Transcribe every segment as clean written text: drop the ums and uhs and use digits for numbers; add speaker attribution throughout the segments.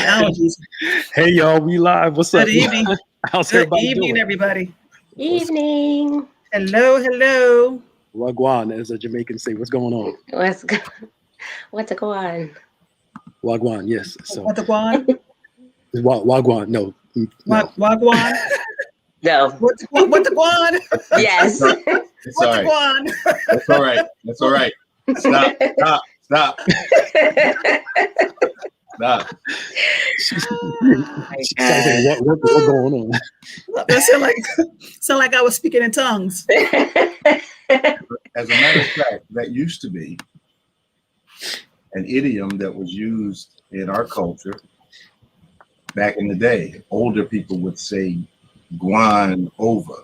Speaker 1: Allergies.
Speaker 2: Hey y'all, we live. What's up?
Speaker 1: Good evening.
Speaker 2: How's
Speaker 1: Good
Speaker 2: everybody
Speaker 1: evening,
Speaker 2: doing?
Speaker 1: everybody.
Speaker 3: Evening.
Speaker 1: Hello.
Speaker 2: Wagwan, as a Jamaican say. What's going on?
Speaker 3: What's going on?
Speaker 2: Wagwan, yes. So
Speaker 1: Wagwan.
Speaker 2: Wagwan, no.
Speaker 1: Wagwan.
Speaker 3: No.
Speaker 1: What the guan?
Speaker 3: Yes.
Speaker 4: It's all right.
Speaker 1: Guan?
Speaker 4: That's all right. That's all right. Stop.
Speaker 2: She sounds like what's going on?
Speaker 1: That sound like I was speaking in tongues.
Speaker 4: As a matter of fact, that used to be an idiom that was used in our culture back in the day. Older people would say, "Guan over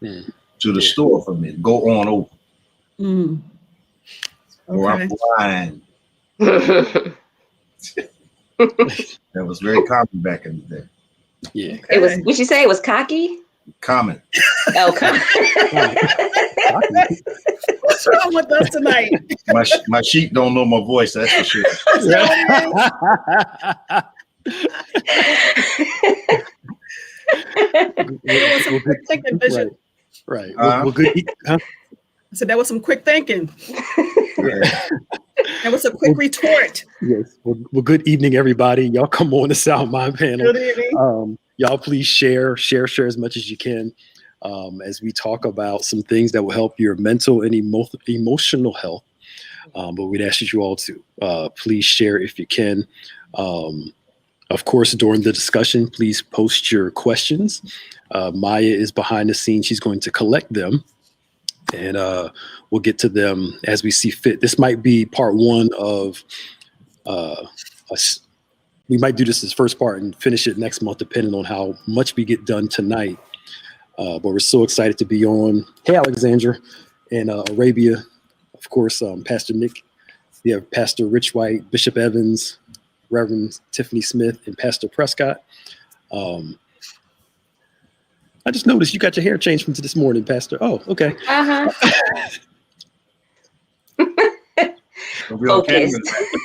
Speaker 4: to the store for me. Go on over."
Speaker 1: Mm.
Speaker 4: Or I'm blind. That was very common back in the day.
Speaker 2: Yeah.
Speaker 1: Okay.
Speaker 3: It was. Would you say it was cocky?
Speaker 4: Common.
Speaker 3: Oh, cocky.
Speaker 1: What's wrong with us tonight?
Speaker 4: My sheep don't know my voice. That's for sure.
Speaker 1: There was some quick thinking, Bishop.
Speaker 2: Right. Well, good.
Speaker 1: So that was some quick thinking.
Speaker 4: Yeah.
Speaker 1: That was a quick retort.
Speaker 2: Yes. Well, good evening, everybody. Y'all come on the SoundMind Panel.
Speaker 1: Good evening.
Speaker 2: Y'all please share as much as you can as we talk about some things that will help your mental and emotional health. But we'd ask you all to please share if you can. Of course, during the discussion, please post your questions. Maya is behind the scenes. She's going to collect them. And we'll get to them as we see fit. This might be part one of we might do this as first part and finish it next month, depending on how much we get done tonight. But we're so excited to be on. Hey, Alexandra and Arabia. Of course, Pastor Nick. We have Pastor Rich White, Bishop Evans, Reverend Tiffany Smith, and Pastor Prescott. I just noticed you got your hair changed from this morning, Pastor. Oh, okay.
Speaker 3: Focus.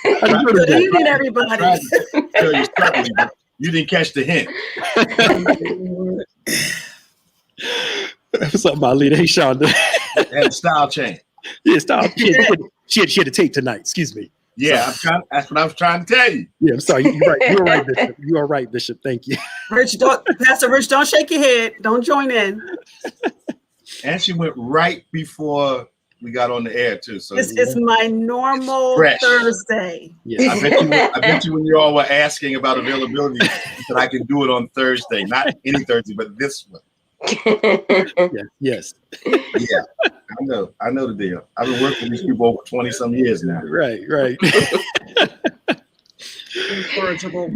Speaker 1: Good evening, everybody.
Speaker 4: You didn't catch the hint.
Speaker 2: What's up, my leader? Hey, Shonda.
Speaker 4: And style change.
Speaker 2: Yeah, style. She had a tape tonight. Excuse me.
Speaker 4: Yeah, that's what I was trying to tell you.
Speaker 2: Yeah, I'm sorry. You're right. You're right, Bishop. You are right, Bishop. Thank you.
Speaker 1: Pastor Rich, don't shake your head. Don't join in.
Speaker 4: And she went right before we got on the air too. So
Speaker 1: it's my normal
Speaker 4: fresh.
Speaker 1: Thursday.
Speaker 2: Yes.
Speaker 4: I bet you when you all were asking about availability, that I can do it on Thursday, not any Thursday, but this one.
Speaker 2: Yes.
Speaker 4: Yeah, I know the deal. I've been working with these people over 20 some years now.
Speaker 2: Right.
Speaker 1: Incorrigible.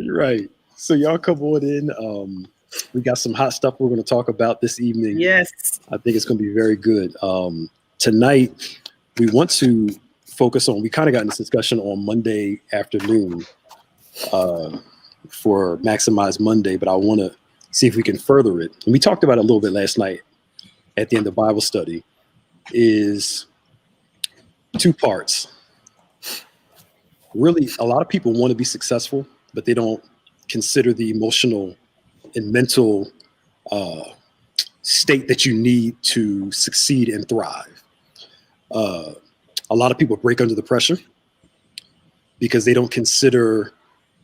Speaker 2: Right. So y'all come on in. We got some hot stuff we're going to talk about this evening.
Speaker 1: Yes.
Speaker 2: I think it's going to be very good. Tonight, we want to focus on, we kind of got in this discussion on Monday afternoon for Maximize Monday, but I want to see if we can further it. And we talked about it a little bit last night at the end of Bible study, is two parts. Really, a lot of people want to be successful, but they don't consider the emotional and mental state that you need to succeed and thrive. A lot of people break under the pressure because they don't consider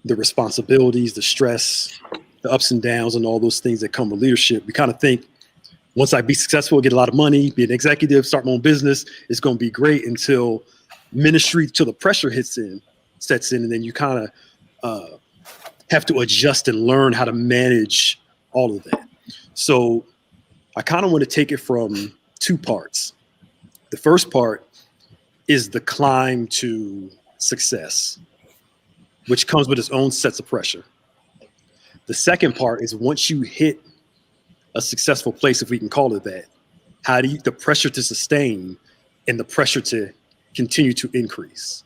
Speaker 2: the responsibilities, the stress, the ups and downs, and all those things that come with leadership. We kind of think, once I be successful, get a lot of money, be an executive, start my own business, it's going to be great until ministry, till the pressure sets in, and then you kind of have to adjust and learn how to manage all of that. So I kind of want to take it from two parts. The first part is the climb to success, which comes with its own sets of pressure. The second part is once you hit a successful place, if we can call it that, how do you, the pressure to sustain and the pressure to continue to increase.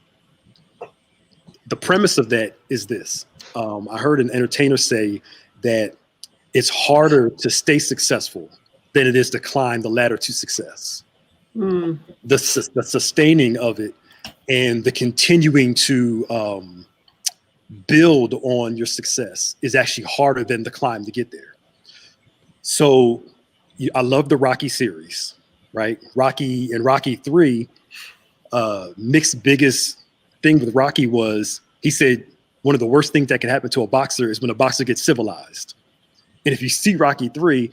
Speaker 2: The premise of that is this. I heard an entertainer say that it's harder to stay successful than it is to climb the ladder to success. The sustaining of it and the continuing to build on your success is actually harder than the climb to get there. So I love the Rocky series, right? Rocky and Rocky 3, Mick's biggest thing with Rocky was, he said, one of the worst things that can happen to a boxer is when a boxer gets civilized. And if you see Rocky 3,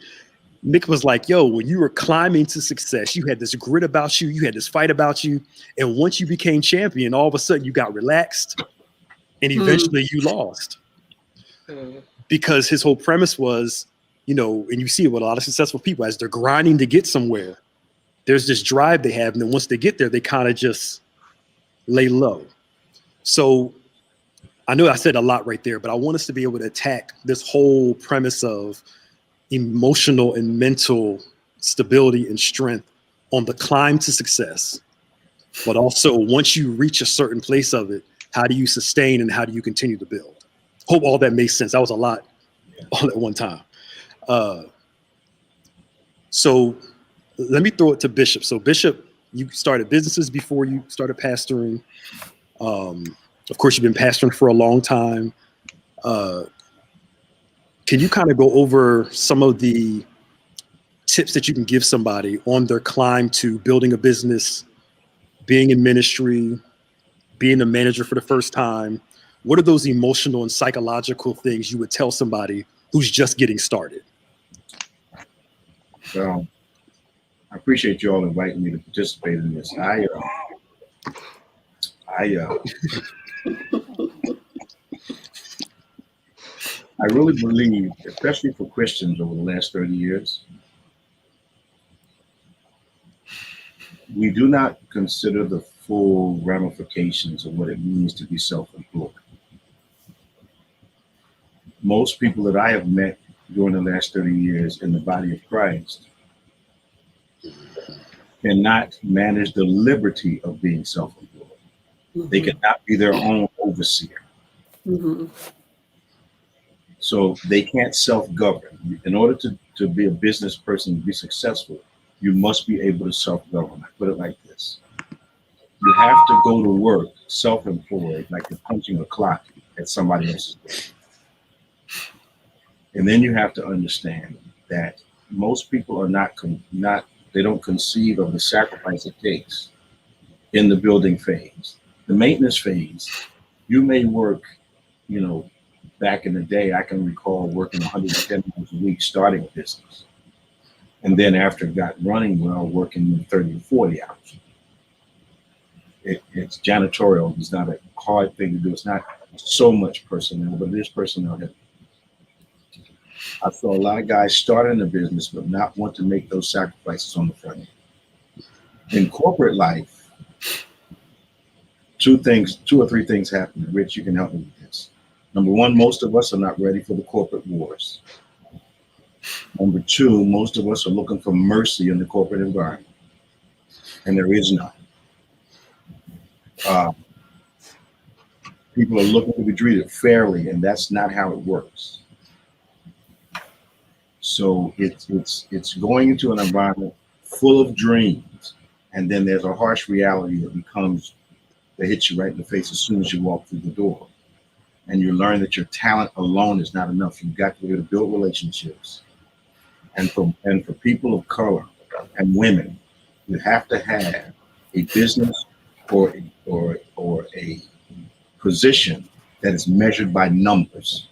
Speaker 2: Mick was like, yo, when you were climbing to success, you had this grit about you, you had this fight about you. And once you became champion, all of a sudden you got relaxed and eventually you lost. Because his whole premise was, you know, and you see it with a lot of successful people, as they're grinding to get somewhere, there's this drive they have. And then once they get there, they kind of just lay low. So I know I said a lot right there, but I want us to be able to attack this whole premise of emotional and mental stability and strength on the climb to success. But also, once you reach a certain place of it, how do you sustain and how do you continue to build? Hope all that makes sense. That was a lot all at one time. So let me throw it to Bishop. So Bishop, you started businesses before you started pastoring. Of course, you've been pastoring for a long time. Can you kind of go over some of the tips that you can give somebody on their climb to building a business, being in ministry, being a manager for the first time? What are those emotional and psychological things you would tell somebody who's just getting started?
Speaker 4: Well, I appreciate you all inviting me to participate in this. I really believe, especially for Christians over the last 30 years, we do not consider the full ramifications of what it means to be self-employed. Most people that I have met during the last 30 years in the body of Christ cannot manage the liberty of being self-employed. They cannot be their own overseer. So they can't self-govern. In order to be a business person, to be successful, you must be able to self-govern. I put it like this. You have to go to work self-employed, like you're punching a clock at somebody else's door. And then you have to understand that most people are they don't conceive of the sacrifice it takes in the building phase. The maintenance phase, you may work, you know, back in the day, I can recall working 110 hours a week starting a business. And then after it got running well, working 30 to 40 hours. It's janitorial. It's not a hard thing to do. It's not so much personnel, but it is personnel heavy. I saw a lot of guys starting a business but not want to make those sacrifices on the front end. In corporate life, two or three things happen. Rich, you can help me with this. Number one, most of us are not ready for the corporate wars. Number two, most of us are looking for mercy in the corporate environment, and there is none. People are looking to be treated fairly, and that's not how it works. So it's going into an environment full of dreams, and then there's a harsh reality that hits you right in the face as soon as you walk through the door. And you learn that your talent alone is not enough. You've got to be able to build relationships. And for people of color and women, you have to have a business or a position that is measured by numbers.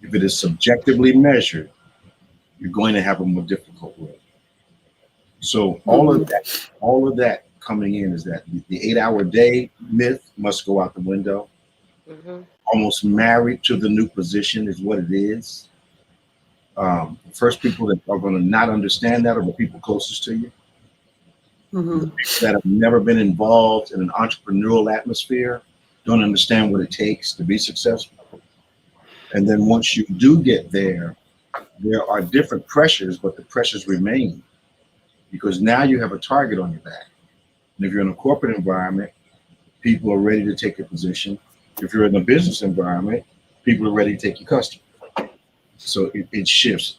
Speaker 4: If it is subjectively measured, you're going to have a more difficult road. So all of that coming in is that the 8-hour day myth must go out the window. Almost married to the new position is what it is. The first people that are going to not understand that are the people closest to you. The people that have never been involved in an entrepreneurial atmosphere don't understand what it takes to be successful. And then once you do get there, there are different pressures, but the pressures remain because now you have a target on your back. And if you're in a corporate environment, people are ready to take a position. If you're in a business environment, people are ready to take your customer. So it shifts.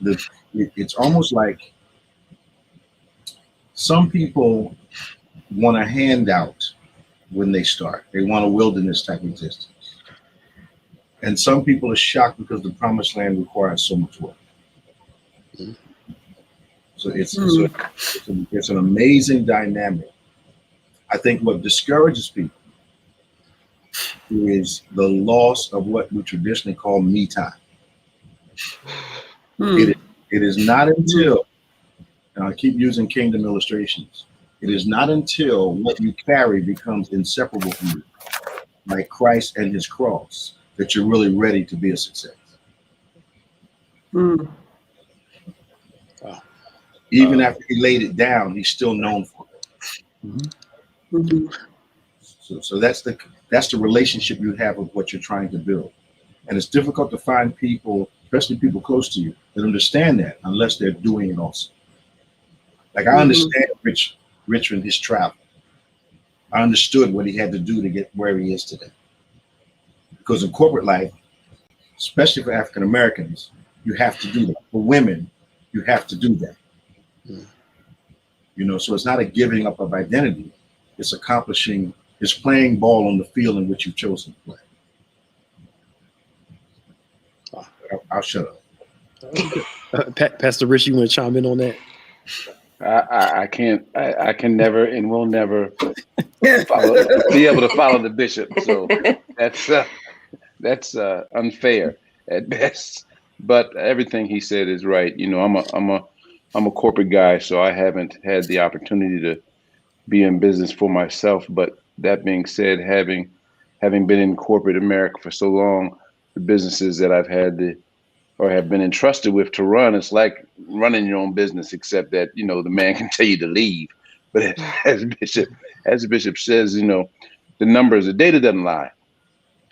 Speaker 4: It's almost like some people want a handout when they start. They want a wilderness type existence. And some people are shocked because the promised land requires so much work. So it's an amazing dynamic. I think what discourages people is the loss of what we traditionally call me time. It is not until, and I keep using kingdom illustrations, it is not until what you carry becomes inseparable from you, like Christ and his cross, that you're really ready to be a success. Even after he laid it down, he's still known for it. So that's the relationship you have with what you're trying to build. And it's difficult to find people, especially people close to you, that understand that unless they're doing it also. Like I understand Rich and his travel. I understood what he had to do to get where he is today. Because in corporate life, especially for African Americans, you have to do that. For women, you have to do that. You know, so it's not a giving up of identity. It's accomplishing, it's playing ball on the field in which you've chosen to play. I'll shut up.
Speaker 2: Pastor Rich, you want to chime in on that?
Speaker 5: I can never and will never be able to follow the bishop. So that's unfair at best. But everything he said is right. You know, I'm a corporate guy, so I haven't had the opportunity to be in business for myself. But that being said, having been in corporate America for so long, the businesses that I've had or have been entrusted with to run, it's like running your own business, except that, you know, the man can tell you to leave. But as the bishop says, you know, the numbers, the data doesn't lie.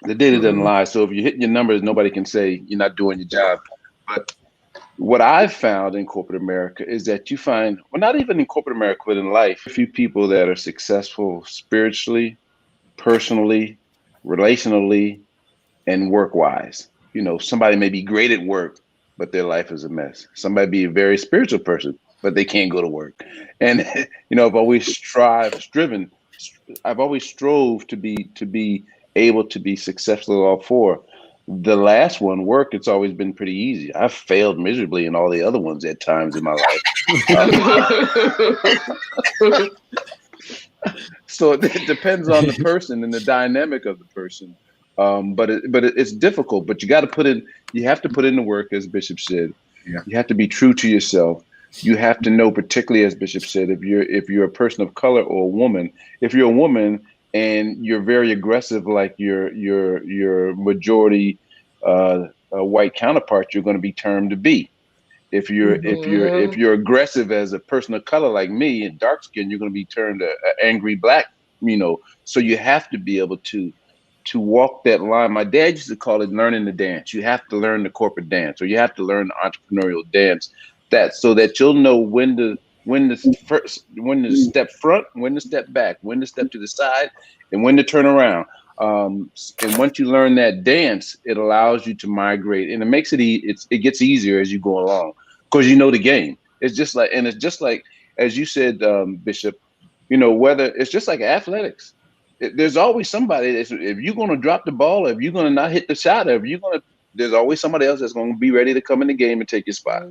Speaker 5: The data doesn't lie. So if you're hitting your numbers, nobody can say you're not doing your job. But what I've found in corporate America is that you find, well, not even in corporate America, but in life, a few people that are successful spiritually, personally, relationally, and work-wise. You know, somebody may be great at work, but their life is a mess. Somebody be a very spiritual person, but they can't go to work. And, you know, I've always strove to be able to be successful at all four. The last one, work, it's always been pretty easy. I've failed miserably in all the other ones at times in my life. So it depends on the person and the dynamic of the person. But it's difficult, but you have to put in the work, as Bishop said. Yeah. You have to be true to yourself. You have to know, particularly as Bishop said, if you're a person of color or a woman, if you're a woman and you're very aggressive, like your majority white counterpart, you're going to be termed a B. If you're aggressive as a person of color like me and dark skin, you're going to be termed an angry black. You know, so you have to be able to walk that line. My dad used to call it learning the dance. You have to learn the corporate dance, or you have to learn the entrepreneurial dance. So that you'll know when to step front, when to step back, when to step to the side, and when to turn around. And once you learn that dance, it allows you to migrate, and it makes it gets easier as you go along because you know the game. It's just like as you said, Bishop. You know, whether it's just like athletics. There's always somebody if you're going to drop the ball, if you're going to not hit the shot, there's always somebody else that's going to be ready to come in the game and take your spot.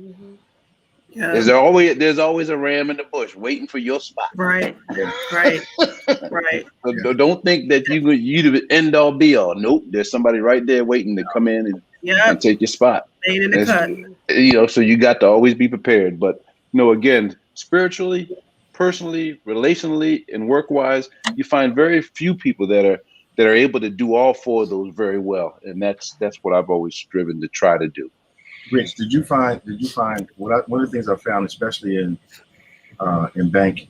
Speaker 5: Yeah. There's always a ram in the bush waiting for your spot.
Speaker 1: Right. Yeah. Right.
Speaker 5: So don't think that you the end all be all. Nope. There's somebody right there waiting to come in and take your spot.
Speaker 1: Made in the cut.
Speaker 5: You know, so you got to always be prepared. But you know, again, spiritually, personally, relationally, and work-wise, you find very few people that are able to do all four of those very well, and that's what I've always striven to try to do.
Speaker 4: Rich, did you find one of the things I found, especially in banking,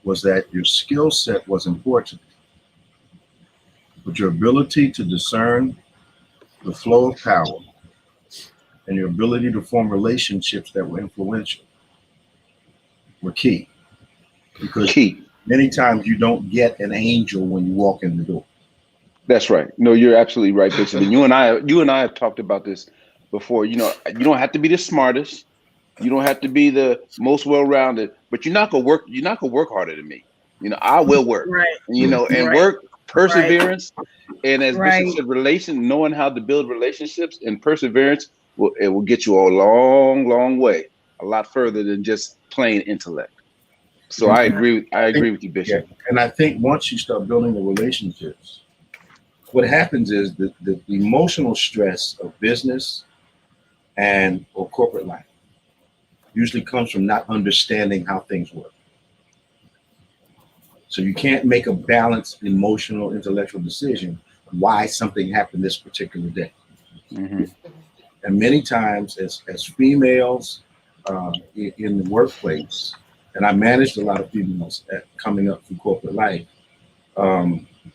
Speaker 4: was that your skill set was important, but your ability to discern the flow of power and your ability to form relationships that were influential were key. Because many times you don't get an angel when you walk in the door.
Speaker 5: That's right. No, you're absolutely right, Bishop. And you and I have talked about this before. You know, you don't have to be the smartest. You don't have to be the most well-rounded, but you're not gonna work harder than me. You know, I will work.
Speaker 1: Right.
Speaker 5: You know, and
Speaker 1: right.
Speaker 5: work perseverance, and as
Speaker 1: Right.
Speaker 5: Bishop said, knowing how to build relationships and perseverance will get you a long, long way, a lot further than just plain intellect. So I agree with you, Bishop.
Speaker 4: Yeah. And I think once you start building the relationships, what happens is that the emotional stress of business or corporate life usually comes from not understanding how things work. So you can't make a balanced emotional, intellectual decision why something happened this particular day.
Speaker 5: Mm-hmm.
Speaker 4: And many times as females in the workplace, and I managed a lot of females coming up through corporate life,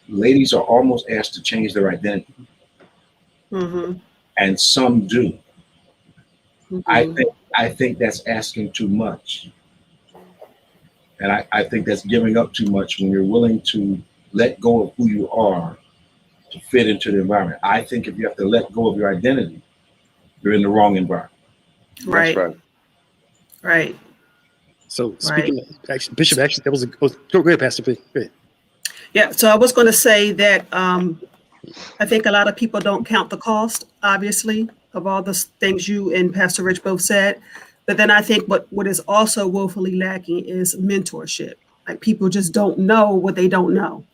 Speaker 4: ladies are almost asked to change their identity.
Speaker 1: Mm-hmm.
Speaker 4: And some do.
Speaker 1: Mm-hmm.
Speaker 4: I think that's asking too much. And I think that's giving up too much when you're willing to let go of who you are to fit into the environment. I think if you have to let go of your identity, you're in the wrong environment.
Speaker 1: Right.
Speaker 5: That's right.
Speaker 1: Right.
Speaker 2: So speaking of, actually, Bishop, actually, go ahead, Pastor P. Go ahead.
Speaker 1: Yeah. So I was going to say that I think a lot of people don't count the cost, obviously, of all the things you and Pastor Rich both said. But then I think what is also woefully lacking is mentorship. Like people just don't know what they don't know.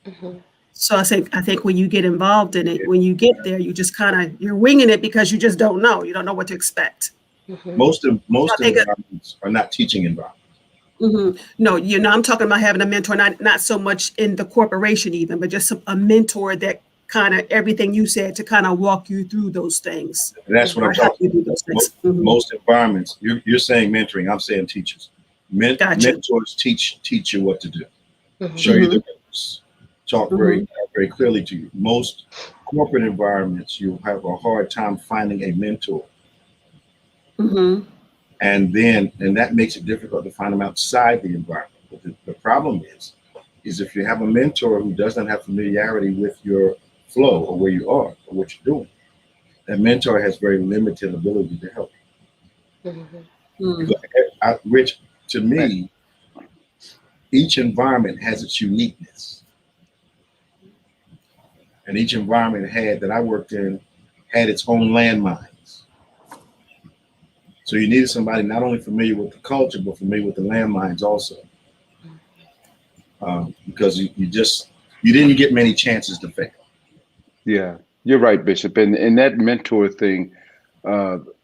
Speaker 3: Mm-hmm.
Speaker 1: So I think when you get involved in it, when you get there, you just you're winging it because you just don't know. You don't know what to expect.
Speaker 3: Mm-hmm.
Speaker 4: Most environments are not teaching environments.
Speaker 1: Mm-hmm. No, I'm talking about having a mentor, not so much in the corporation even, but just a mentor that kind of everything you said to kind of walk you through those things.
Speaker 4: And that's what I'm talking about.
Speaker 1: Those things.
Speaker 4: Most environments, you're saying mentoring, I'm saying teachers.
Speaker 1: Gotcha.
Speaker 4: Mentors teach you what to do,
Speaker 3: Mm-hmm.
Speaker 4: show you the ropes, talk
Speaker 1: Mhm.
Speaker 4: very clearly to you. Most corporate environments, you have a hard time finding a mentor.
Speaker 1: Mm-hmm.
Speaker 4: And that makes it difficult to find them outside the environment. But the problem is if you have a mentor who doesn't have familiarity with your flow or where you are or what you're doing, that mentor has very limited ability to help you.
Speaker 3: Mm-hmm.
Speaker 4: Because Rich, to me, each environment has its uniqueness. And each environment that I worked in had its own landmines. So you needed somebody not only familiar with the culture, but familiar with the landmines also. Because you didn't get many chances to fail.
Speaker 5: Yeah, you're right, Bishop. And that mentor thing,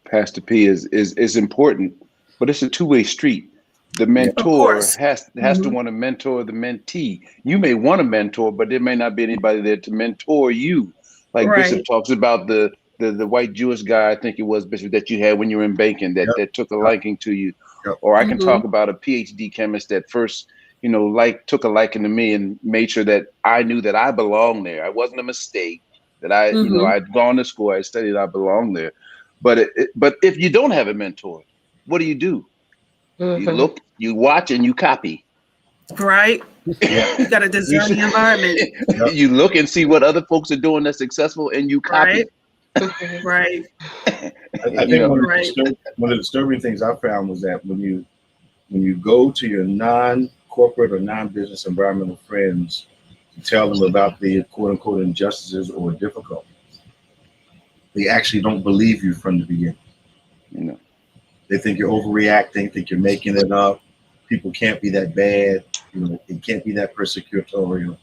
Speaker 5: Pastor P, is important, but it's a two-way street. The mentor
Speaker 1: course.
Speaker 5: has to want to mentor the mentee. You may want a mentor, but there may not be anybody there to mentor you. Like
Speaker 1: Right.
Speaker 5: Bishop talks about the white Jewish guy, I think it was, Bishop, that you had when you were in banking that took a liking to you.
Speaker 4: Yep.
Speaker 5: Or I can talk about a PhD chemist that first, took a liking to me and made sure that I knew that I belonged there. I wasn't a mistake, that I'd gone to school, I studied, I belonged there. But but if you don't have a mentor, what do?
Speaker 3: Mm-hmm.
Speaker 5: You look, you watch, and you copy.
Speaker 1: Right. You got to discern the environment.
Speaker 5: You look and see what other folks are doing that's successful, and you copy.
Speaker 1: Right. Right.
Speaker 4: I think one of the disturbing things I found was that when you go to your non-corporate or non-business environmental friends to tell them about the quote-unquote injustices or difficulties, they actually don't believe you from the beginning. They think you're overreacting, think you're making it up. People can't be that bad. It can't be that persecutorial.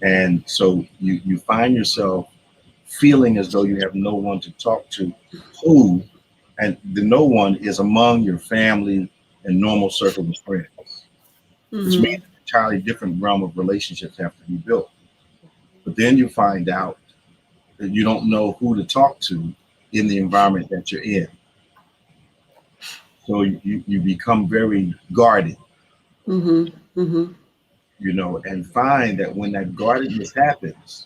Speaker 4: And so you find yourself feeling as though you have no one to talk to, and the no one is among your family and normal circle of friends. Which means an entirely different realm of relationships have to be built. But then you find out that you don't know who to talk to in the environment that you're in. So you become very guarded, and find that when that guardedness happens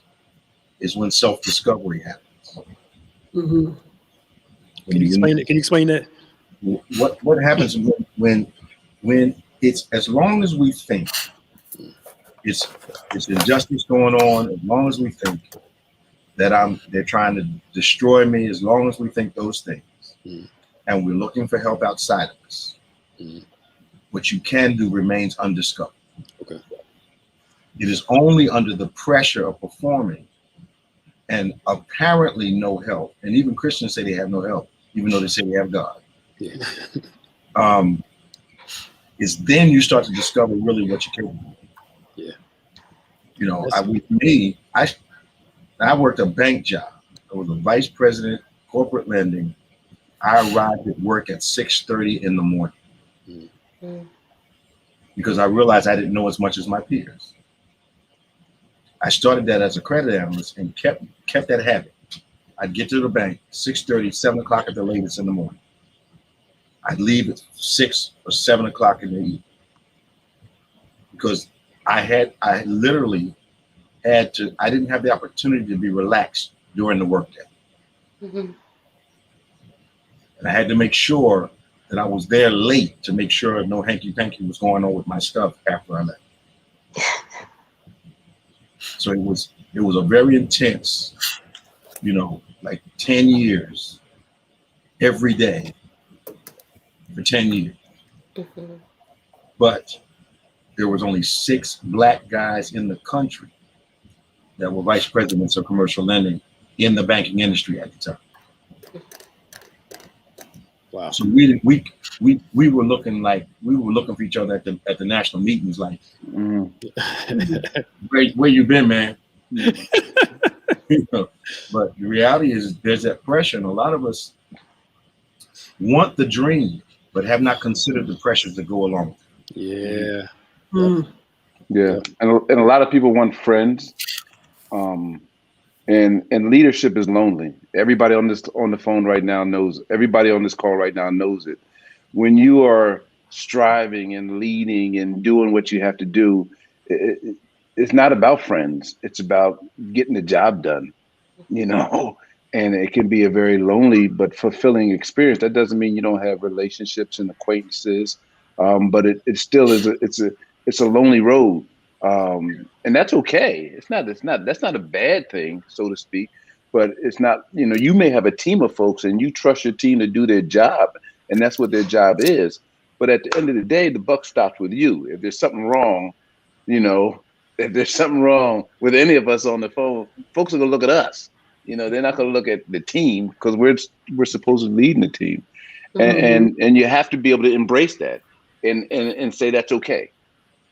Speaker 4: is when self-discovery happens.
Speaker 2: Can you explain that?
Speaker 4: What happens when it's, as long as we think it's injustice going on, as long as we think that they're trying to destroy me, as long as we think those things, and we're looking for help outside of us, what you can do remains undiscovered.
Speaker 2: Okay.
Speaker 4: It is only under the pressure of performing and apparently no help. And even Christians say they have no help, even though they say they have God.
Speaker 2: Yeah.
Speaker 4: Is then you start to discover really what you're capable of.
Speaker 2: Yeah.
Speaker 4: You know, I worked a bank job. I was a vice president, corporate lending. I arrived at work at 6:30 in the morning because I realized I didn't know as much as my peers. I started that as a credit analyst and kept that habit. I'd get to the bank 6:30, 7 o'clock at the latest in the morning. I'd leave at 6 or 7 o'clock in the evening because I literally had to. I didn't have the opportunity to be relaxed during the workday. And I had to make sure that I was there late to make sure no hanky-panky was going on with my stuff after I left. So it was a very intense, you know, like 10 years, every day for 10 years. But there was only 6 black guys in the country that were vice presidents of commercial lending in the banking industry at the time.
Speaker 2: Wow.
Speaker 4: So we were looking for each other at the national meetings, like, where you been, man? You know, but the reality is there's that pressure, and a lot of us want the dream, but have not considered the pressures that go along with it.
Speaker 2: Yeah.
Speaker 5: Yeah, and a lot of people want friends, and leadership is lonely. Everybody on the phone right now knows. Everybody on this call right now knows it. When you are striving and leading and doing what you have to do, it's not about friends. It's about getting the job done, you know. And it can be a very lonely but fulfilling experience. That doesn't mean you don't have relationships and acquaintances, but it still is it's a lonely road, and that's okay. That's not a bad thing, so to speak. But it's not. You know, you may have a team of folks, and you trust your team to do their job, and that's what their job is. But at the end of the day, the buck stops with you. If there's something wrong, you know, if there's something wrong with any of us on the phone, folks are gonna look at us. You know, they're not going to look at the team because we're supposed to lead the team, and you have to be able to embrace that and say that's okay,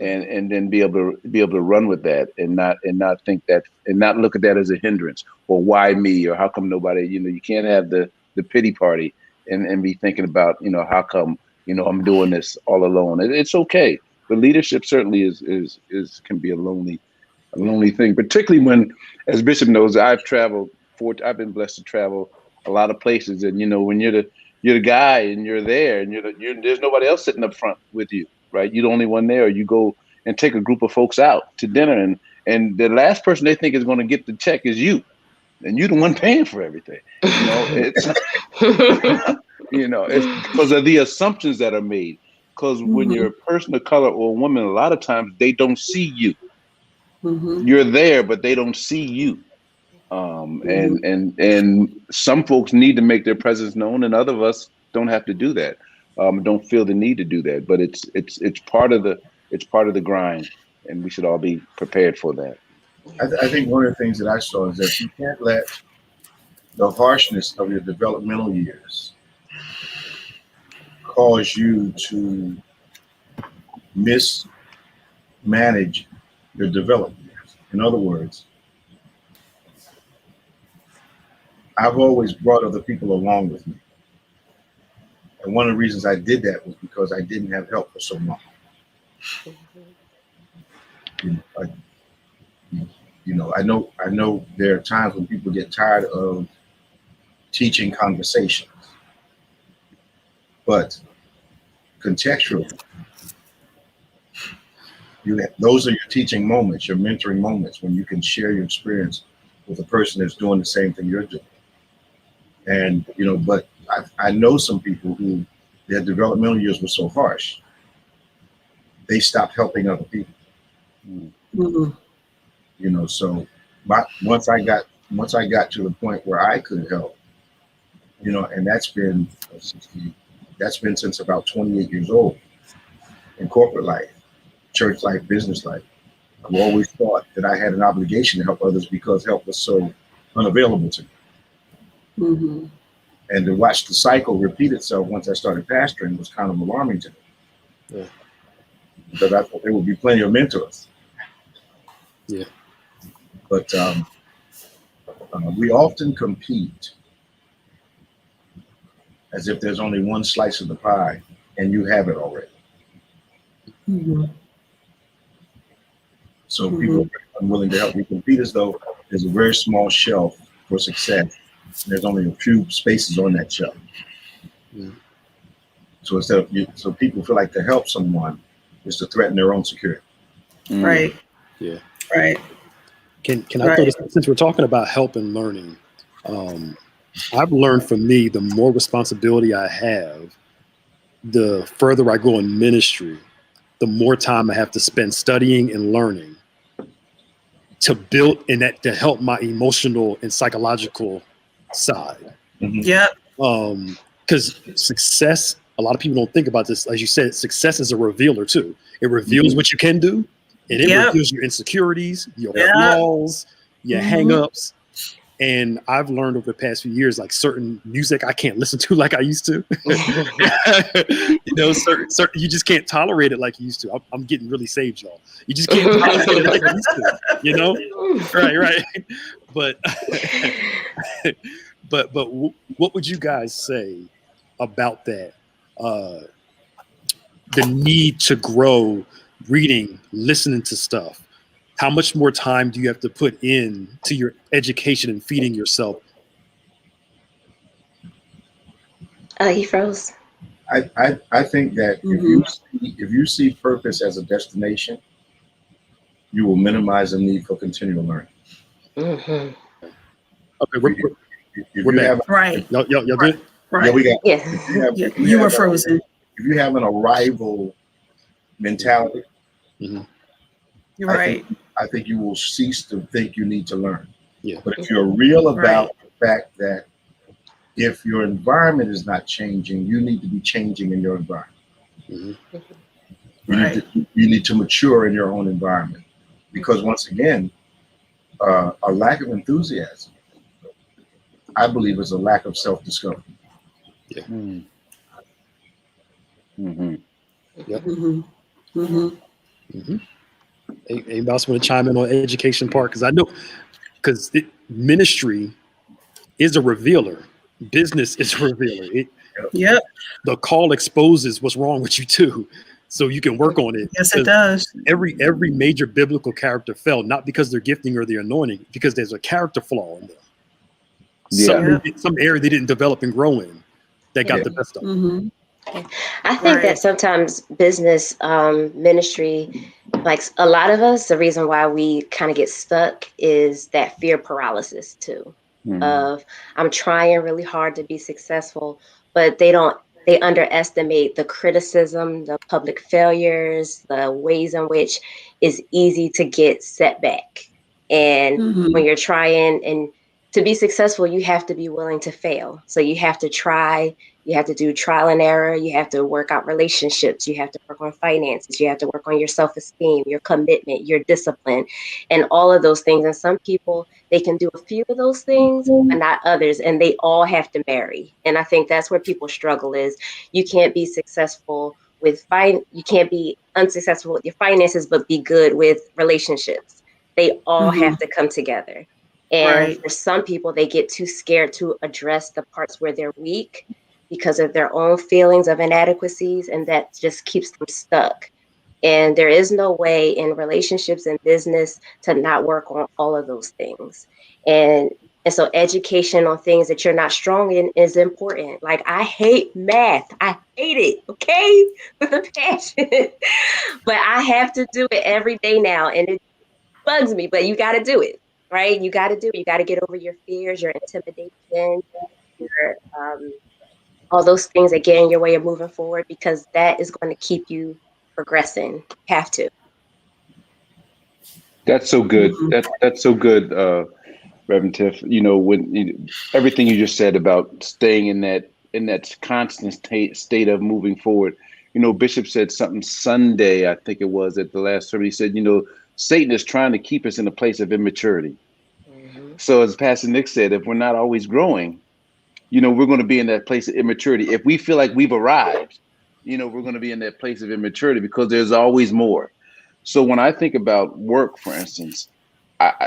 Speaker 5: and then be able to run with that and not think that and not look at that as a hindrance or why me or how come nobody. You know, you can't have the pity party and be thinking about, you know, how come, you know, I'm doing this all alone. It's okay, but leadership certainly is can be a lonely thing, particularly when, as Bishop knows, I've been blessed to travel a lot of places, and you know, when you're the guy and you're there, and there's nobody else sitting up front with you, right? You're the only one there. You go and take a group of folks out to dinner, and the last person they think is going to get the check is you, and you're the one paying for everything. You know, it's you know, it's because of the assumptions that are made. Because when you're a person of color or a woman, a lot of times they don't see you. You're there, but they don't see you. And some folks need to make their presence known, and other of us don't have to do that. Don't feel the need to do that. But it's part of the grind, and we should all be prepared for that.
Speaker 4: I think one of the things that I saw is that you can't let the harshness of your developmental years cause you to mismanage your development years. In other words, I've always brought other people along with me. And one of the reasons I did that was because I didn't have help for so long. I know there are times when people get tired of teaching conversations, but contextually, those are your teaching moments, your mentoring moments, when you can share your experience with a person that's doing the same thing you're doing. And, you know, but I know some people who their developmental years were so harsh, they stopped helping other people. You know, so once I got to the point where I could help, you know, and that's been since about 28 years old in corporate life, church life, business life. I've always thought that I had an obligation to help others because help was so unavailable to me.
Speaker 1: Mm-hmm.
Speaker 4: And to watch the cycle repeat itself once I started pastoring was kind of alarming to me.
Speaker 2: Yeah.
Speaker 4: Because I thought there would be plenty of mentors.
Speaker 2: Yeah.
Speaker 4: But we often compete as if there's only one slice of the pie and you have it already.
Speaker 1: Mm-hmm.
Speaker 4: So people are unwilling to help. We compete as though there's a very small shelf for success. And there's only a few spaces on that shelf.
Speaker 2: Mm.
Speaker 4: So so people feel like to help someone is to threaten their own security.
Speaker 1: Right.
Speaker 2: Yeah.
Speaker 1: Right.
Speaker 2: Can I throw this, since we're talking about help and learning, I've learned for me, the more responsibility I have, the further I go in ministry, the more time I have to spend studying and learning to build in that, to help my emotional and psychological side.
Speaker 4: Mm-hmm.
Speaker 1: Yeah.
Speaker 2: Because success, a lot of people don't think about this. As you said, success is a revealer too. It reveals what you can do, and it reveals your insecurities, your flaws, your hang-ups. And I've learned over the past few years, like certain music I can't listen to like I used to. You know, certain you just can't tolerate it like you used to. I'm getting really saved, y'all. You just can't tolerate it like you used to. You know, right. But what would you guys say about that? The need to grow, reading, listening to stuff. How much more time do you have to put in to your education and feeding yourself?
Speaker 3: He froze.
Speaker 4: I think that if you see purpose as a destination, you will minimize the need for continual learning.
Speaker 3: Mm-hmm.
Speaker 2: Okay, we're back.
Speaker 1: Right.
Speaker 2: Y'all good?
Speaker 1: Right.
Speaker 4: Yeah, we got.
Speaker 3: Yeah.
Speaker 1: You were frozen.
Speaker 4: If you have an arrival mentality,
Speaker 2: Mm-hmm.
Speaker 1: You're right.
Speaker 4: I think you will cease to think you need to learn.
Speaker 2: Yeah.
Speaker 4: But if you're real about the fact that if your environment is not changing, you need to be changing in your environment.
Speaker 2: Mm-hmm.
Speaker 4: You need to mature in your own environment. Because once again, a lack of enthusiasm, I believe, is a lack of self-discovery.
Speaker 2: Yeah.
Speaker 5: Mm-hmm.
Speaker 2: Yep.
Speaker 1: Mm-hmm. Mm-hmm.
Speaker 2: Mm-hmm. Anybody else want to chime in on the education part? Because I know, because ministry is a revealer. Business is a revealer. The call exposes what's wrong with you too, so you can work on it.
Speaker 1: Yes, it does.
Speaker 2: Every major biblical character fell, not because they're gifting or their anointing, because there's a character flaw in them. Some area they didn't develop and grow in that got the best of them.
Speaker 1: Mm-hmm.
Speaker 3: I think that sometimes business ministry, like a lot of us, the reason why we kind of get stuck is that fear paralysis too. Of I'm trying really hard to be successful, but they underestimate the criticism, the public failures, the ways in which it's easy to get set back. And when you're trying and to be successful, you have to be willing to fail. So you have to try, you have to do trial and error, you have to work out relationships, you have to work on finances, you have to work on your self-esteem, your commitment, your discipline, and all of those things. And some people, they can do a few of those things, but not others, and they all have to marry. And I think that's where people struggle is you can't be successful with you can't be unsuccessful with your finances, but be good with relationships. They all have to come together. And for some people, they get too scared to address the parts where they're weak because of their own feelings of inadequacies, and that just keeps them stuck. And there is no way in relationships and business to not work on all of those things. And so education on things that you're not strong in is important. Like I hate math. I hate it, okay? With a passion. But I have to do it every day now, and it bugs me, but you got to do it. Right? You got to do it. You got to get over your fears, your intimidation, your all those things that get in your way of moving forward, because that is going to keep you progressing. Have to.
Speaker 5: That's so good. That's so good, Reverend Tiff. You know, everything you just said about staying in that constant state of moving forward. You know, Bishop said something Sunday, I think it was, at the last service. He said, you know, Satan is trying to keep us in a place of immaturity. So as Pastor Nick said, if we're not always growing, we're going to be in that place of immaturity. If we feel like we've arrived, we're going to be in that place of immaturity because there's always more. So when I think about work, for instance,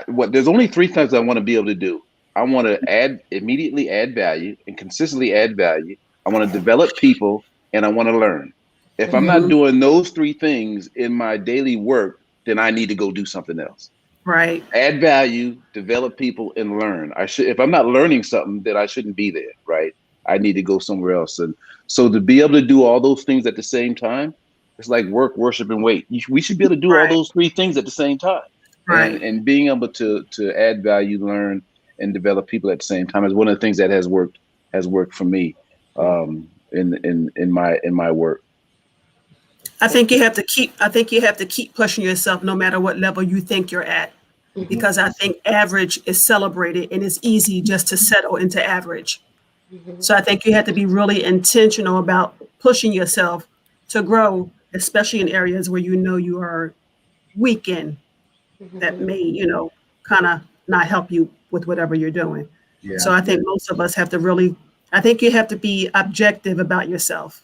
Speaker 5: there's only three things I want to be able to do. I want to immediately add value and consistently add value. I want to develop people and I want to learn. If I'm not doing those three things in my daily work, then I need to go do something else.
Speaker 1: Right.
Speaker 5: Add value, develop people, and learn. If I'm not learning something, then I shouldn't be there, right? I need to go somewhere else. And so to be able to do all those things at the same time, it's like work, worship, and wait. We should be able to do all those three things at the same time.
Speaker 1: Right.
Speaker 5: And being able to add value, learn, and develop people at the same time is one of the things that has worked for me in my work.
Speaker 1: I think you have to keep pushing yourself no matter what level you think you're at, because I think average is celebrated and it's easy just to settle into average. So I think you have to be really intentional about pushing yourself to grow, especially in areas where you are weak in, that may, kind of not help you with whatever you're doing.
Speaker 4: Yeah.
Speaker 1: So I think most of us have to I think you have to be objective about yourself.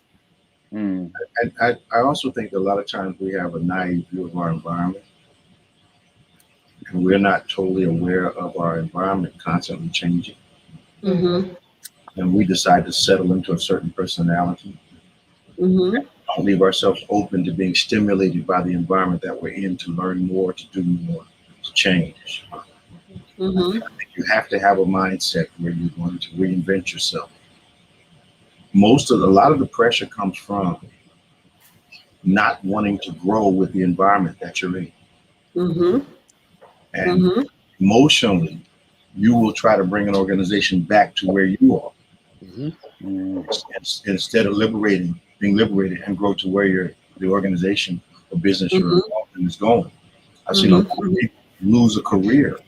Speaker 4: And I also think that a lot of times we have a naive view of our environment, and we're not totally aware of our environment constantly changing. And we decide to settle into a certain personality. Don't leave ourselves open to being stimulated by the environment that we're in, to learn more, to do more, to change. I think you have to have a mindset where you're going to reinvent yourself. A lot of the pressure comes from not wanting to grow with the environment that you're in. And emotionally, you will try to bring an organization back to where you are. Instead of being liberated and grow to where the organization or business you're involved in is going. I've seen a lot of people lose a career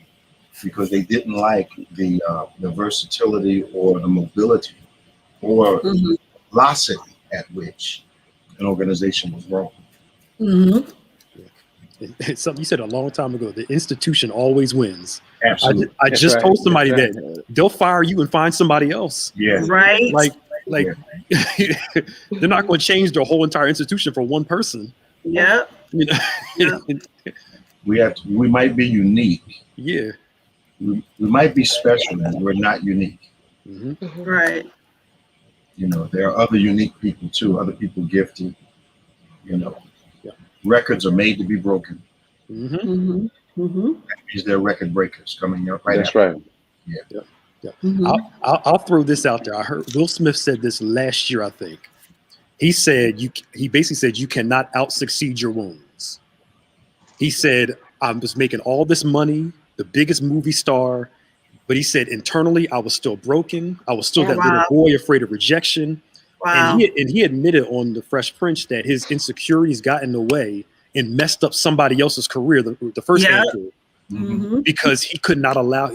Speaker 4: because they didn't like the versatility or the mobility or the velocity at which an organization was growing.
Speaker 2: It's something you said a long time ago. The institution always wins.
Speaker 4: Absolutely.
Speaker 2: I just told somebody that they'll fire you and find somebody else.
Speaker 4: Yeah.
Speaker 1: Right.
Speaker 2: Like they're not going to change their whole entire institution for one person.
Speaker 1: Yeah.
Speaker 4: We might be unique.
Speaker 2: Yeah.
Speaker 4: We might be special and we're not unique.
Speaker 1: Right.
Speaker 4: There are other unique people too, other people gifted. Records are made to be broken. That means they're record breakers coming up right
Speaker 5: That's
Speaker 4: after.
Speaker 5: right.
Speaker 4: Yeah.
Speaker 2: I'll throw this out there. I heard Will Smith said this last year, I think. He basically said you cannot out-succeed your wounds. He said, I was making all this money, the biggest movie star, but he said internally I was still broken. I was still that little boy afraid of rejection.
Speaker 1: Wow.
Speaker 2: And he admitted on the Fresh Prince that his insecurities got in the way and messed up somebody else's career, the first actor, because he could not allow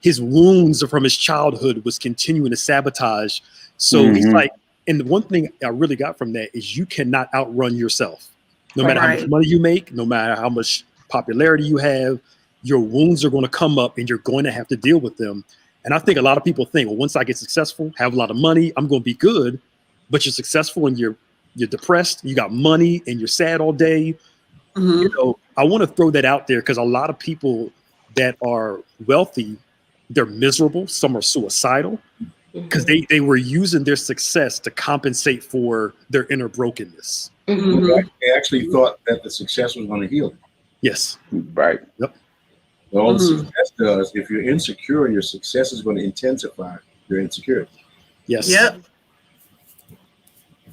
Speaker 2: his wounds from his childhood was continuing to sabotage. So he's like, and the one thing I really got from that is you cannot outrun yourself. No matter how much money you make, no matter how much popularity you have, your wounds are going to come up and you're going to have to deal with them. And I think a lot of people think, well, once I get successful, have a lot of money, I'm going to be good. But you're successful and you're depressed, you got money and you're sad all day. I want to throw that out there because a lot of people that are wealthy, they're miserable. Some are suicidal because they were using their success to compensate for their inner brokenness.
Speaker 4: They actually thought that the success was going to heal them.
Speaker 2: Yes.
Speaker 5: Right.
Speaker 2: Yep.
Speaker 4: All the success does, if you're insecure, your success is going to intensify your insecurity.
Speaker 2: Yes.
Speaker 1: Yep.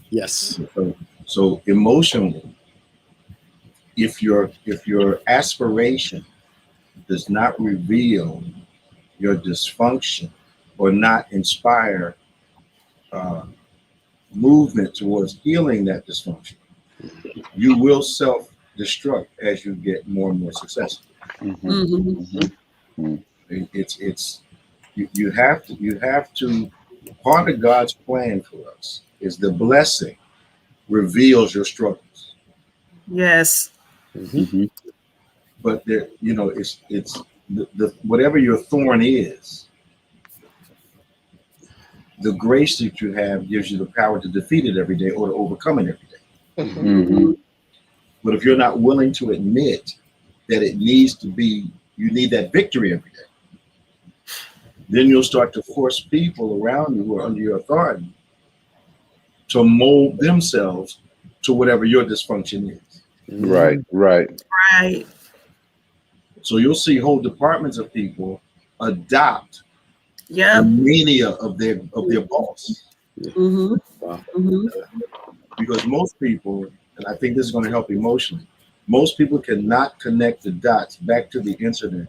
Speaker 2: Yes.
Speaker 4: So emotionally, if your aspiration does not reveal your dysfunction or not inspire movement towards healing that dysfunction, you will self-destruct as you get more and more successful. It's you have to. Part of God's plan for us is the blessing reveals your struggles.
Speaker 1: Yes.
Speaker 4: But but there, you know, it's the whatever your thorn is, the grace that you have gives you the power to defeat it every day or to overcome it every day.
Speaker 5: Mm-hmm.
Speaker 4: But if you're not willing to admit that it needs to be, you need that victory every day, then you'll start to force people around you who are under your authority to mold themselves to whatever your dysfunction is.
Speaker 5: Right, right.
Speaker 1: Right.
Speaker 4: So you'll see whole departments of people adopt the
Speaker 1: Yep.
Speaker 4: mania of their boss.
Speaker 1: Mm-hmm.
Speaker 2: Wow.
Speaker 1: Mm-hmm.
Speaker 4: Because most people, and I think this is going to help emotionally, most people cannot connect the dots back to the incident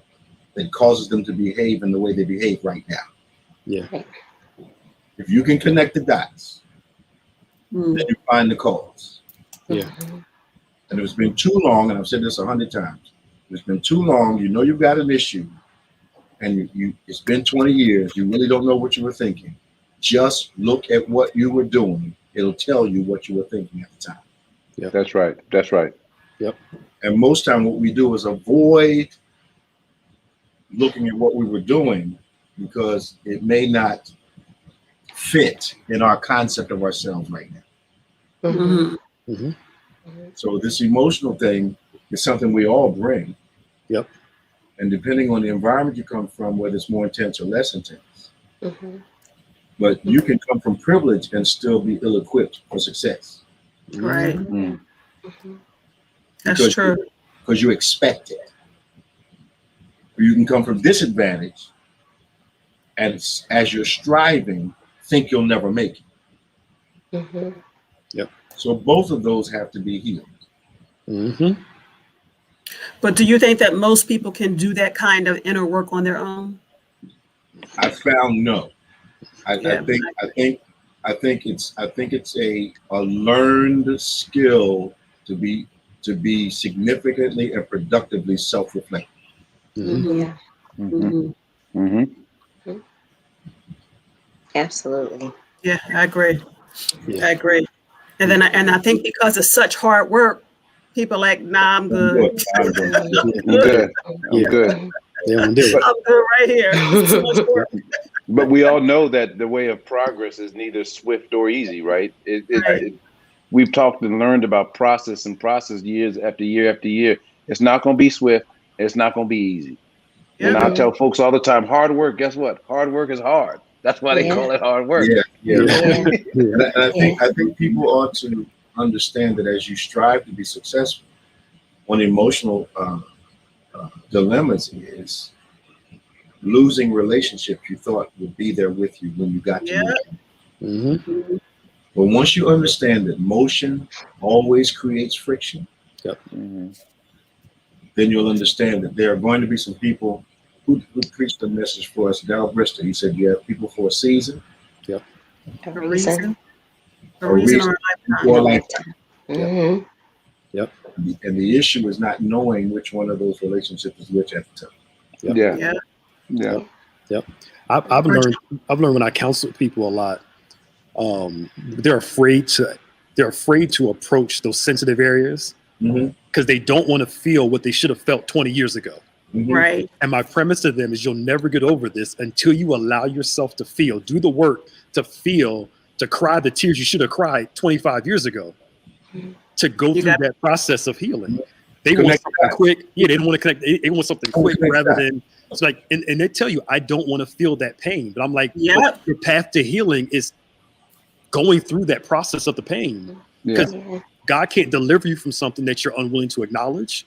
Speaker 4: that causes them to behave in the way they behave right now.
Speaker 2: Yeah.
Speaker 4: If you can connect the dots,
Speaker 1: Mm-hmm.
Speaker 4: then you find the cause.
Speaker 2: Yeah.
Speaker 4: And if it's been too long, and I've said this 100 times, if it's been too long, you know you've got an issue, and you it's been 20 years, you really don't know what you were thinking. Just look at what you were doing. It'll tell you what you were thinking at the time.
Speaker 2: Yeah.
Speaker 5: That's right. That's right.
Speaker 2: Yep.
Speaker 4: And most time what we do is avoid looking at what we were doing because it may not fit in our concept of ourselves right now.
Speaker 1: Mm-hmm.
Speaker 2: Mm-hmm.
Speaker 4: So this emotional thing is something we all bring.
Speaker 2: Yep.
Speaker 4: And depending on the environment you come from, whether it's more intense or less intense,
Speaker 3: Mm-hmm.
Speaker 4: but you can come from privilege and still be ill-equipped for success.
Speaker 1: Right.
Speaker 5: Mm.
Speaker 1: That's
Speaker 4: Because
Speaker 1: true.
Speaker 4: Because you expect it. Or you can come from disadvantage and as you're striving, think you'll never make it.
Speaker 3: Mm-hmm.
Speaker 4: So both of those have to be healed.
Speaker 2: Mm-hmm.
Speaker 1: But do you think that most people can do that kind of inner work on their own?
Speaker 4: I found no.
Speaker 1: Yeah.
Speaker 4: I think it's a learned skill to be significantly and productively self-reflective.
Speaker 2: Mm-hmm.
Speaker 3: Yeah,
Speaker 5: Mm-hmm.
Speaker 1: Mm-hmm.
Speaker 5: Mm-hmm.
Speaker 3: absolutely.
Speaker 1: Yeah, I agree.
Speaker 2: Yeah.
Speaker 1: I agree. And then I think because it's such hard work, people are like, nah, I'm good.
Speaker 4: I'm good.
Speaker 5: I'm good. I'm
Speaker 2: Yeah.
Speaker 5: good.
Speaker 2: They won't do it.
Speaker 1: I'm good right here. It's too much work.
Speaker 5: But we all know that the way of progress is neither swift or easy, right?
Speaker 1: Right.
Speaker 5: We've talked and learned about process years after year after year. It's not going to be swift. It's not going to be easy.
Speaker 1: Yeah.
Speaker 5: And I tell folks all the time, hard work, guess what? Hard work is hard. That's why they
Speaker 3: Yeah.
Speaker 5: call it hard work.
Speaker 4: Yeah.
Speaker 3: Yeah.
Speaker 4: And I think people ought to understand that as you strive to be successful, one emotional dilemmas is losing relationships you thought would be there with you when you got to
Speaker 1: Yeah.
Speaker 4: know them.
Speaker 2: Mm-hmm.
Speaker 4: But once you understand that motion always creates friction,
Speaker 5: Mhm.
Speaker 4: then you'll understand that there are going to be some people who preached the message for us. Dal Brister, he said, you have people for a season,
Speaker 3: A
Speaker 1: A
Speaker 3: reason.
Speaker 1: reason. A
Speaker 4: A
Speaker 1: reason
Speaker 4: reason.
Speaker 1: or a lifetime.
Speaker 4: or a lifetime.
Speaker 3: Mm-hmm.
Speaker 4: And the issue is not knowing which one of those relationships is which at the time.
Speaker 5: Yeah.
Speaker 1: Yeah.
Speaker 5: Yeah.
Speaker 2: I've learned when I counsel people a lot, they're afraid to approach those sensitive areas
Speaker 4: Mm-hmm.
Speaker 2: because they don't want to feel what they should have felt 20 years ago.
Speaker 4: Mm-hmm.
Speaker 1: Right.
Speaker 2: And my premise to them is you'll never get over this until you allow yourself to feel, do the work to feel, to cry the tears you should have cried 25 years ago, to go
Speaker 1: You
Speaker 2: through
Speaker 1: got-
Speaker 2: that process of healing. They
Speaker 4: Connect
Speaker 2: want something
Speaker 4: the
Speaker 2: quick. Yeah, they don't want to connect. They want something quick
Speaker 4: Connect
Speaker 2: rather
Speaker 4: that.
Speaker 2: than it's like, and they tell you, I don't want to feel that pain. But I'm like,
Speaker 1: Yep.
Speaker 2: but your path to healing is going through that process of the pain.
Speaker 5: Yeah.
Speaker 3: Yeah.
Speaker 2: God can't deliver you from something that you're unwilling to acknowledge,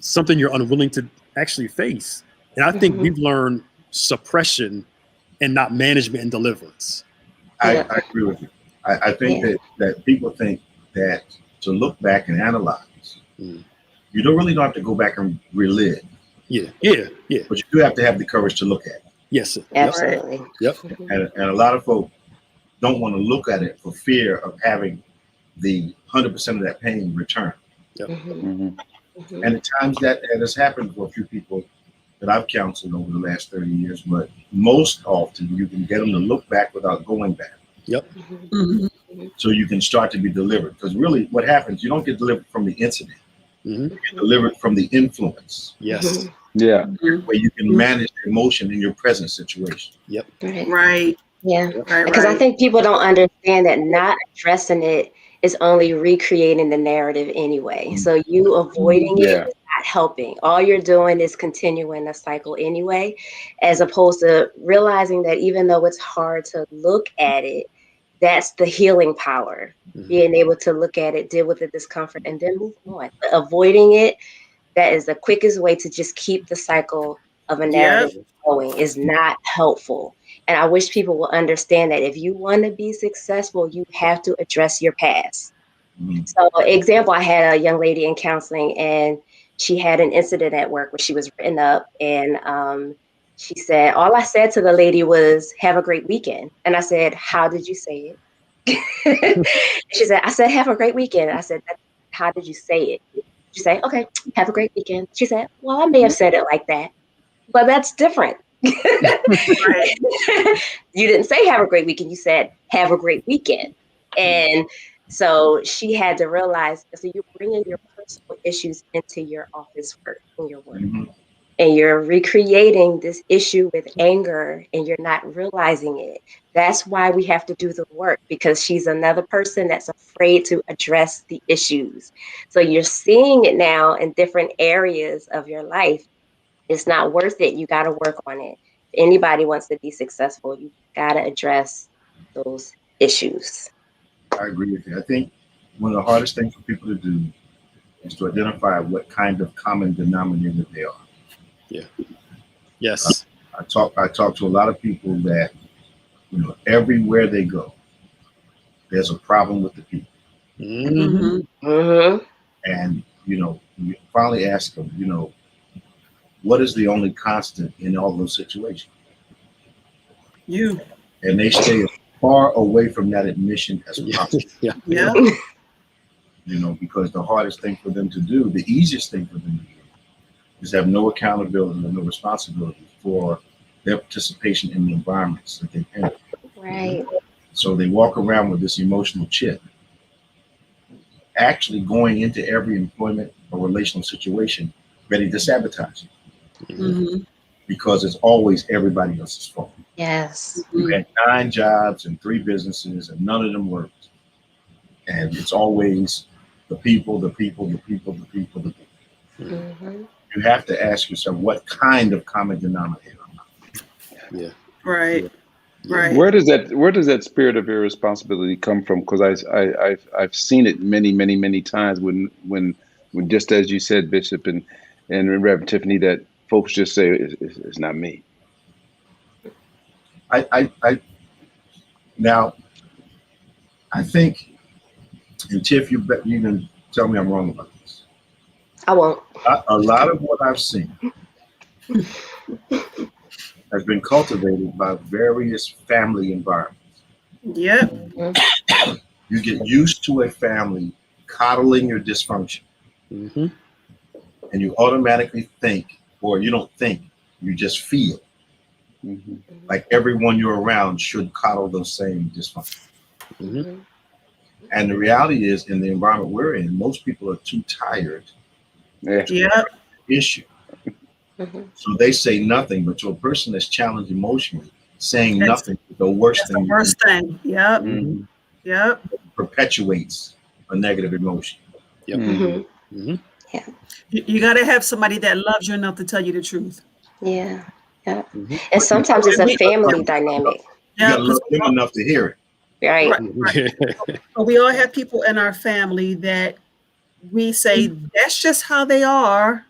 Speaker 2: something you're unwilling to actually face. And I think
Speaker 3: Mhm.
Speaker 2: we've learned suppression and not management and deliverance.
Speaker 4: I agree with you. I think that people think that to look back and analyze,
Speaker 2: Mm.
Speaker 4: you don't have to go back and relive,
Speaker 2: Yeah.
Speaker 4: but you do have to have the courage to look at it.
Speaker 2: Yes, sir.
Speaker 3: Absolutely.
Speaker 2: Yep.
Speaker 4: And a lot of folks don't want to look at it for fear of having the 100% of that pain return.
Speaker 3: Mhm.
Speaker 5: Mhm.
Speaker 3: Mhm.
Speaker 4: And at times that has happened for a few people that I've counseled over the last 30 years, but most often you can get them to look back without going back.
Speaker 1: Mhm.
Speaker 4: So you can start to be delivered. Because really what happens, you don't get delivered from the incident.
Speaker 2: Mhm.
Speaker 4: You deliver it from the influence.
Speaker 2: Yes.
Speaker 5: Yeah.
Speaker 4: Where you can manage the emotion in your present situation.
Speaker 2: Yep.
Speaker 3: Right.
Speaker 1: Right.
Speaker 3: Yeah.
Speaker 1: Right.
Speaker 3: Because I
Speaker 1: Right.
Speaker 3: think people don't understand that not addressing it is only recreating the narrative anyway. So you avoiding it
Speaker 5: Yeah.
Speaker 3: is not helping. All you're doing is continuing the cycle anyway, as opposed to realizing that even though it's hard to look at it, that's the healing power.
Speaker 2: Mhm.
Speaker 3: Being able to look at it, deal with the discomfort, and then move on. But avoiding it, that is the quickest way to just keep the cycle of a narrative going, is not helpful. And I wish people will understand that if you want to be successful, you have to address your past.
Speaker 4: Mhm.
Speaker 3: So, example, I had a young lady in counseling, and she had an incident at work where she was written up, and she said, all I said to the lady was, "Have a great weekend." And I said, "How did you say it?" She said, "I said, have a great weekend." I said, "How did you say it?" She said, "Okay, have a great weekend." She said, "Well, I may have said it like that, but that's different."
Speaker 1: Right.
Speaker 3: You didn't say have a great weekend. You said have a great weekend. And so she had to realize, so you're bringing your personal issues into your office work and your work.
Speaker 4: Mhm.
Speaker 3: And you're recreating this issue with anger and you're not realizing it. That's why we have to do the work, because she's another person that's afraid to address the issues. So you're seeing it now in different areas of your life. It's not worth it. You got to work on it. If anybody wants to be successful, you got to address those issues.
Speaker 4: I agree with you. I think one of the hardest things for people to do is to identify what kind of common denominator they are.
Speaker 2: Yes.
Speaker 4: I talk to a lot of people that, everywhere they go, there's a problem with the people.
Speaker 2: Mhm.
Speaker 3: Mm-hmm.
Speaker 4: And, you finally ask them, what is the only constant in all those situations?
Speaker 1: You.
Speaker 4: And they stay as far away from that admission as possible,
Speaker 2: Yeah.
Speaker 1: Yeah.
Speaker 4: because the hardest thing for them to do, the easiest thing for them to do, is have no accountability and no responsibility for their participation in the environments that they enter.
Speaker 3: Right.
Speaker 4: So they walk around with this emotional chip, actually going into every employment or relational situation ready to sabotage it,
Speaker 1: Mm-hmm.
Speaker 4: because it's always everybody else's fault.
Speaker 3: Yes.
Speaker 4: You had 9 jobs and 3 businesses and none of them worked. And it's always the people, the people, the people, the people, the people.
Speaker 3: Mm-hmm.
Speaker 4: You have to ask yourself, what kind of common denominator am I?
Speaker 2: Yeah.
Speaker 1: Right.
Speaker 2: Yeah.
Speaker 1: Right.
Speaker 5: Where does that spirit of irresponsibility come from? Because I've seen it many times when just as you said, Bishop and Reverend Tiffany, that folks just say it's not me.
Speaker 4: Now, I think, and Tiff, you can tell me I'm wrong about this.
Speaker 3: I won't.
Speaker 4: A lot of what I've seen has been cultivated by various family environments.
Speaker 1: Yep.
Speaker 4: You get used to a family coddling your dysfunction,
Speaker 2: Mhm.
Speaker 4: and you automatically think, or you don't think, you just feel
Speaker 5: Mhm.
Speaker 4: like everyone you're around should coddle those same dysfunctions.
Speaker 3: Mm-hmm.
Speaker 4: And the reality is, in the environment we're in, most people are too tired
Speaker 5: Yeah.
Speaker 1: Yep.
Speaker 4: issue.
Speaker 3: Mm-hmm.
Speaker 4: So they say nothing, but to a person that's challenged emotionally, saying
Speaker 1: That's,
Speaker 4: nothing is the worst
Speaker 1: that's
Speaker 4: thing
Speaker 1: the
Speaker 4: you can
Speaker 1: worst thing. Yep.
Speaker 5: Mhm.
Speaker 1: Yep.
Speaker 4: perpetuates a negative emotion.
Speaker 2: Yep.
Speaker 5: Mhm.
Speaker 2: Mhm.
Speaker 1: You got to have somebody that loves you enough to tell you the truth.
Speaker 3: Yeah. Yeah.
Speaker 2: Mhm.
Speaker 3: And sometimes it's
Speaker 1: And
Speaker 3: a
Speaker 1: we,
Speaker 3: family dynamic.
Speaker 4: You
Speaker 1: yeah,
Speaker 4: got to love them enough to hear it.
Speaker 3: Right.
Speaker 1: right, right. So we all have people in our family that we say that's just how they are,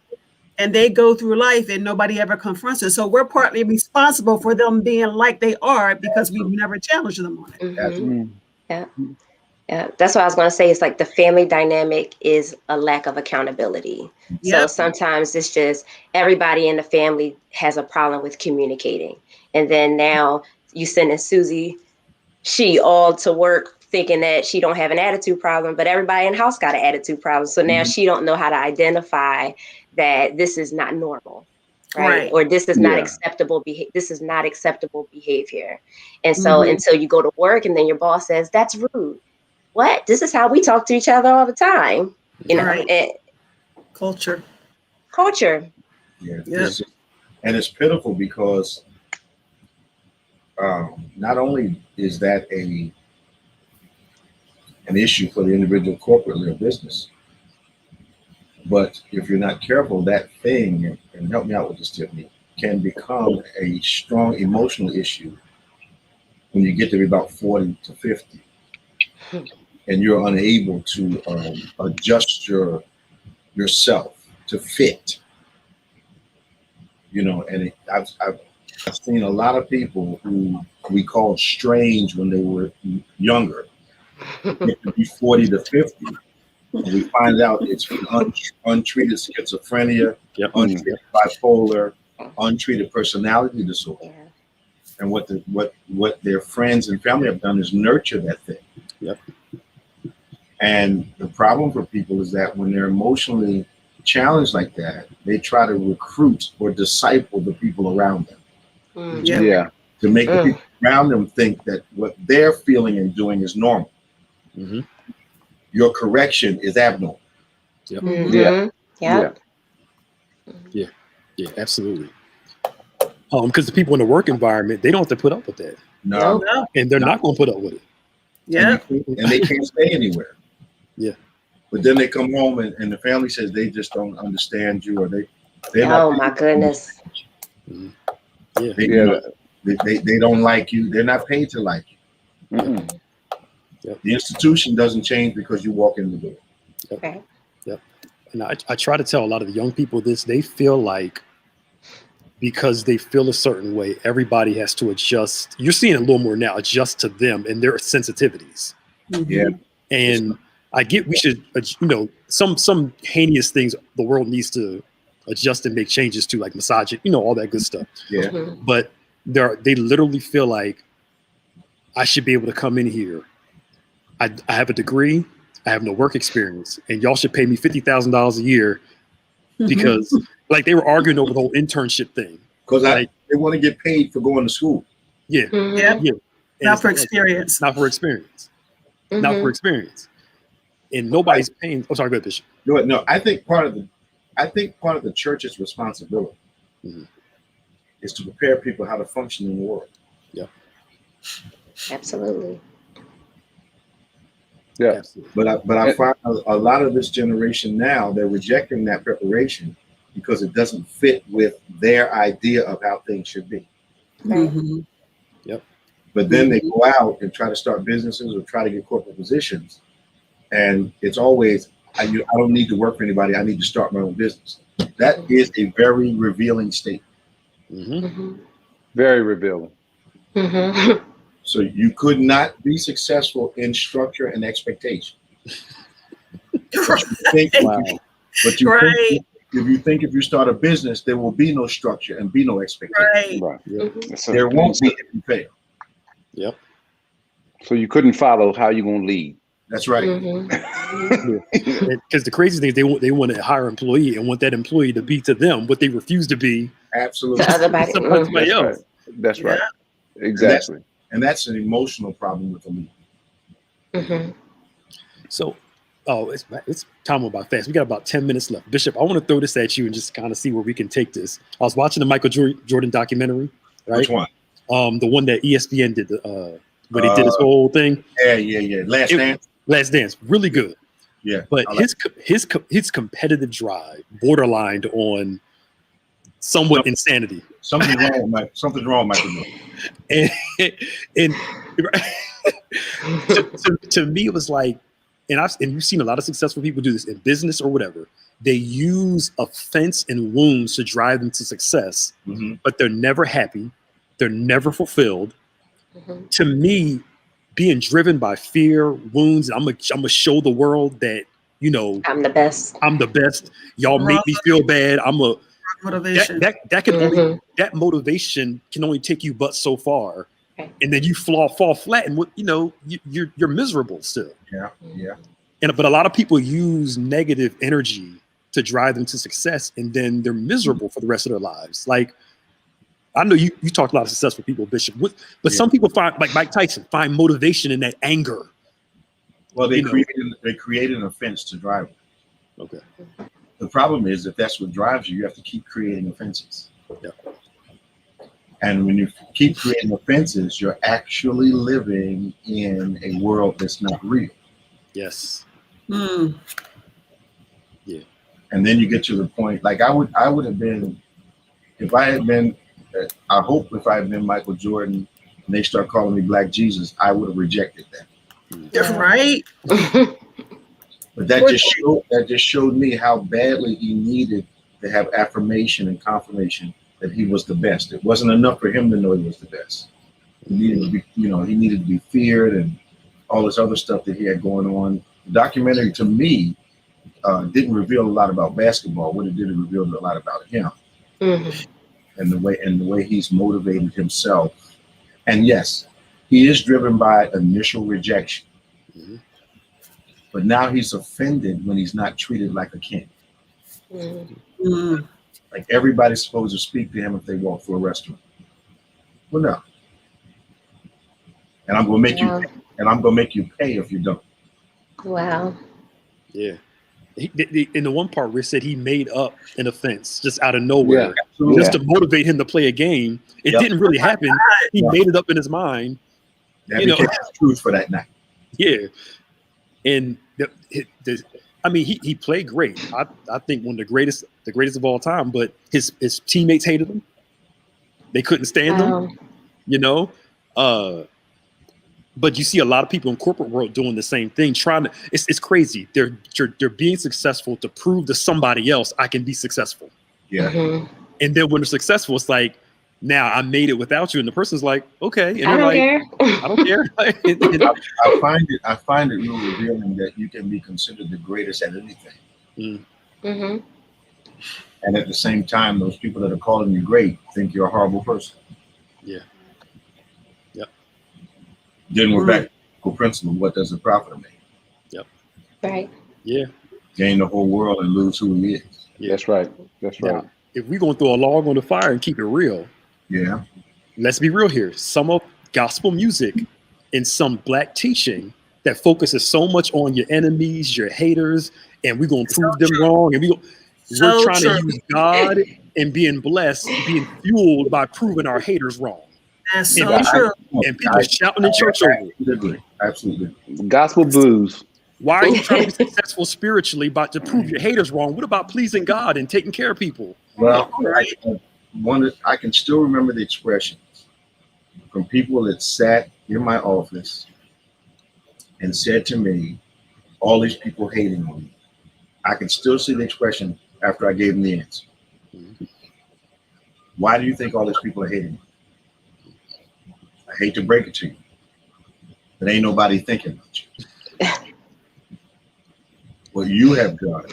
Speaker 1: and they go through life and nobody ever confronts it. So we're partly responsible for them being like they are because we've never challenged them on it.
Speaker 3: Mm-hmm.
Speaker 5: Mhm.
Speaker 3: Yeah. Yeah, that's what I was going to say. It's like the family dynamic is a lack of accountability. So
Speaker 1: Yep.
Speaker 3: sometimes it's just everybody in the family has a problem with communicating. And then now you sending Susie, she all to work thinking that she don't have an attitude problem, but everybody in the house got an attitude problem. So now she don't know how to identify that this is not normal. Right.
Speaker 1: Right.
Speaker 3: Or this is not
Speaker 5: Yeah.
Speaker 3: acceptable. This is not acceptable behavior. And so
Speaker 1: Mhm.
Speaker 3: until you go to work and then your boss says, that's rude. What? This is how we talk to each other all the time,
Speaker 1: Right. Culture.
Speaker 4: Yeah.
Speaker 1: Yeah.
Speaker 4: And it's pitiful because not only is that an issue for the individual corporately or business, but if you're not careful, that thing, and help me out with this, Tiffany, can become a strong emotional issue when you get to be about 40 to 50 and you're unable to adjust yourself to fit, and I've seen a lot of people who we called strange when they were younger get to be 40 to 50. And we find out it's untreated schizophrenia,
Speaker 2: Yep.
Speaker 4: untreated bipolar, untreated personality disorder.
Speaker 3: Yeah.
Speaker 4: And what their friends and family have done is nurture that thing.
Speaker 2: Yep.
Speaker 4: And the problem for people is that when they're emotionally challenged like that, they try to recruit or disciple the people around them.
Speaker 1: Yeah.
Speaker 4: To make the people around them think that what they're feeling and doing is normal.
Speaker 2: Mm-hmm.
Speaker 4: Your correction is abnormal.
Speaker 2: Yep.
Speaker 3: Mm-hmm.
Speaker 5: Yeah.
Speaker 2: Yeah, absolutely. Because the people in the work environment, they don't have to put up with that,
Speaker 4: No.
Speaker 1: No.
Speaker 2: and they're not going to put up with it.
Speaker 1: Yeah.
Speaker 4: And they can't stay anywhere.
Speaker 2: Yeah.
Speaker 4: But then they come home and the family says they just don't understand you, or they're
Speaker 3: Oh
Speaker 4: not.
Speaker 3: my goodness.
Speaker 2: Yeah.
Speaker 4: They don't like you. They're not paid to like you.
Speaker 5: Mm-mm.
Speaker 4: The institution doesn't change because you walk in the door.
Speaker 3: Okay.
Speaker 2: And I try to tell a lot of the young people this. They feel like because they feel a certain way, everybody has to adjust. You're seeing it a little more now, adjust to them and their sensitivities.
Speaker 4: Yeah.
Speaker 2: And I get we should, some heinous things the world needs to adjust and make changes to, like misogyny, all that good stuff.
Speaker 4: Yeah.
Speaker 3: Mm-hmm.
Speaker 2: But they literally feel like I should be able to come in here. I have a degree. I have no work experience, and y'all should pay me $50,000 a year because, like, they were arguing over the whole internship thing.
Speaker 4: Because
Speaker 2: Like,
Speaker 4: they want to get paid for going to school.
Speaker 2: yeah,
Speaker 3: Mm-hmm.
Speaker 1: Yeah.
Speaker 2: yeah. And
Speaker 1: Not
Speaker 2: it's
Speaker 1: for
Speaker 2: like,
Speaker 1: experience.
Speaker 2: not for experience. Not for experience. And nobody's paying. Oh, sorry, go ahead, Bishop.
Speaker 4: No, I think part of the church's responsibility is to prepare people how to function in the world.
Speaker 2: Yeah.
Speaker 3: Absolutely.
Speaker 5: Yeah.
Speaker 2: Absolutely.
Speaker 4: But I find a lot of this generation now, they're rejecting that preparation because it doesn't fit with their idea of how things should be.
Speaker 3: Right.
Speaker 1: Mhm.
Speaker 4: But then they go out and try to start businesses or try to get corporate positions. And it's always, I don't need to work for anybody. I need to start my own business. That is a very revealing statement.
Speaker 3: Mm-hmm.
Speaker 5: Very revealing.
Speaker 3: Mm-hmm.
Speaker 4: So you could not be successful in structure and expectation. But
Speaker 1: Right.
Speaker 4: if you start a business, there will be no structure and be no expectation.
Speaker 1: Right.
Speaker 5: Right.
Speaker 3: Mm-hmm.
Speaker 4: There won't be if you fail.
Speaker 2: Yep.
Speaker 5: So you couldn't follow how you gonna lead.
Speaker 4: That's right.
Speaker 3: Mm-hmm.
Speaker 2: Because the crazy thing is they want to hire an employee and want that employee to be to them what they refuse to be
Speaker 4: Absolutely.
Speaker 3: To other body.
Speaker 2: somebody
Speaker 5: That's
Speaker 2: else.
Speaker 5: right. That's right.
Speaker 1: Yeah.
Speaker 5: Exactly.
Speaker 4: And that's an emotional problem with the leader.
Speaker 3: Mm-hmm.
Speaker 2: So, it's time went by fast. We got about 10 minutes left. Bishop, I want to throw this at you and just kind of see where we can take this. I was watching the Michael Jordan documentary, right?
Speaker 4: Which one?
Speaker 2: The one that ESPN did, where they did this whole thing.
Speaker 4: Yeah. Last Dance.
Speaker 2: Really good.
Speaker 4: Yeah.
Speaker 2: But
Speaker 4: I like
Speaker 2: his competitive drive borderlined on somewhat insanity.
Speaker 4: something's wrong with Michael Jordan.
Speaker 2: And to me, it was like, and you've seen a lot of successful people do this in business or whatever. They use offense and wounds to drive them to success, but they're never happy. They're never fulfilled.
Speaker 3: Mm-hmm.
Speaker 2: To me, being driven by fear, wounds, I'm gonna show the world that,
Speaker 3: I'm the best.
Speaker 2: I'm the best. Y'all make me feel bad.
Speaker 1: Motivation.
Speaker 2: That can only,
Speaker 3: Mhm.
Speaker 2: that motivation can only take you but so far,
Speaker 3: Okay.
Speaker 2: and then you fall flat, and you're miserable still.
Speaker 4: Yeah.
Speaker 2: But a lot of people use negative energy to drive them to success, and then they're miserable for the rest of their lives. Like, I know you talk a lot of successful people, Bishop, but some people find, like Mike Tyson, find motivation in that anger.
Speaker 4: Well, they created an offense to drive them.
Speaker 2: Okay.
Speaker 4: The problem is, if that's what drives you, you have to keep creating offenses.
Speaker 2: Yeah.
Speaker 4: And when you keep creating offenses, you're actually living in a world that's not real.
Speaker 2: Yes.
Speaker 1: Mm.
Speaker 2: Yeah.
Speaker 4: And then you get to the point, like I would have been, if I had been, I hope if I had been Michael Jordan and they start calling me Black Jesus, I would have rejected that.
Speaker 1: Yeah. Right.
Speaker 4: But that just showed me how badly he needed to have affirmation and confirmation that he was the best. It wasn't enough for him to know he was the best. He needed to be, he needed to be feared and all this other stuff that he had going on. The documentary, to me, didn't reveal a lot about basketball. What it did, it revealed a lot about him and the way he's motivated himself. And yes, he is driven by initial rejection.
Speaker 2: Mhm.
Speaker 4: But now he's offended when he's not treated like a king.
Speaker 1: Mm.
Speaker 4: Like everybody's supposed to speak to him if they walk through a restaurant. Well, no. And I'm gonna make you pay if you don't.
Speaker 3: Wow.
Speaker 2: Yeah. In the one part where it said he made up an offense just out of nowhere, just to motivate him to play a game. It didn't really happen. He made it up in his mind.
Speaker 4: That became the truth for that night.
Speaker 2: Yeah. And he played great. I think one of the greatest of all time, but his teammates hated him. They couldn't stand him, but you see a lot of people in corporate world doing the same thing, it's crazy. They're being successful to prove to somebody else I can be successful.
Speaker 4: Yeah.
Speaker 3: Mm-hmm.
Speaker 2: And then when they're successful, it's like, now I made it without you. And the person's like, okay. And
Speaker 3: I don't care.
Speaker 2: I don't care.
Speaker 4: I find it real revealing that you can be considered the greatest at anything.
Speaker 3: Mm-hmm.
Speaker 4: And at the same time, those people that are calling you great think you're a horrible person.
Speaker 2: Yeah. Yep.
Speaker 4: Then we're back to the principle, what does it profit a man?
Speaker 2: Yep.
Speaker 3: Right.
Speaker 2: Yeah.
Speaker 4: Gain the whole world and lose who he is.
Speaker 2: Yeah.
Speaker 5: That's right. That's right.
Speaker 2: Now, if we're going to throw a log on the fire and keep it real,
Speaker 4: Yeah.
Speaker 2: let's be real here. Some of gospel music and some Black teaching that focuses so much on your enemies, your haters, and we're going to prove them wrong. And we're trying to use God and being blessed, being fueled by proving our haters wrong.
Speaker 1: That's so true.
Speaker 2: And people shouting in church over it.
Speaker 4: Absolutely.
Speaker 5: Gospel blues.
Speaker 2: Why are you trying to be successful spiritually to prove your haters wrong? What about pleasing God and taking care of people?
Speaker 4: Well, I can still remember the expressions from people that sat in my office and said to me, all these people hating on me. I can still see the expression after I gave them the answer. Why do you think all these people are hating me? I hate to break it to you, but ain't nobody thinking about you. What you have done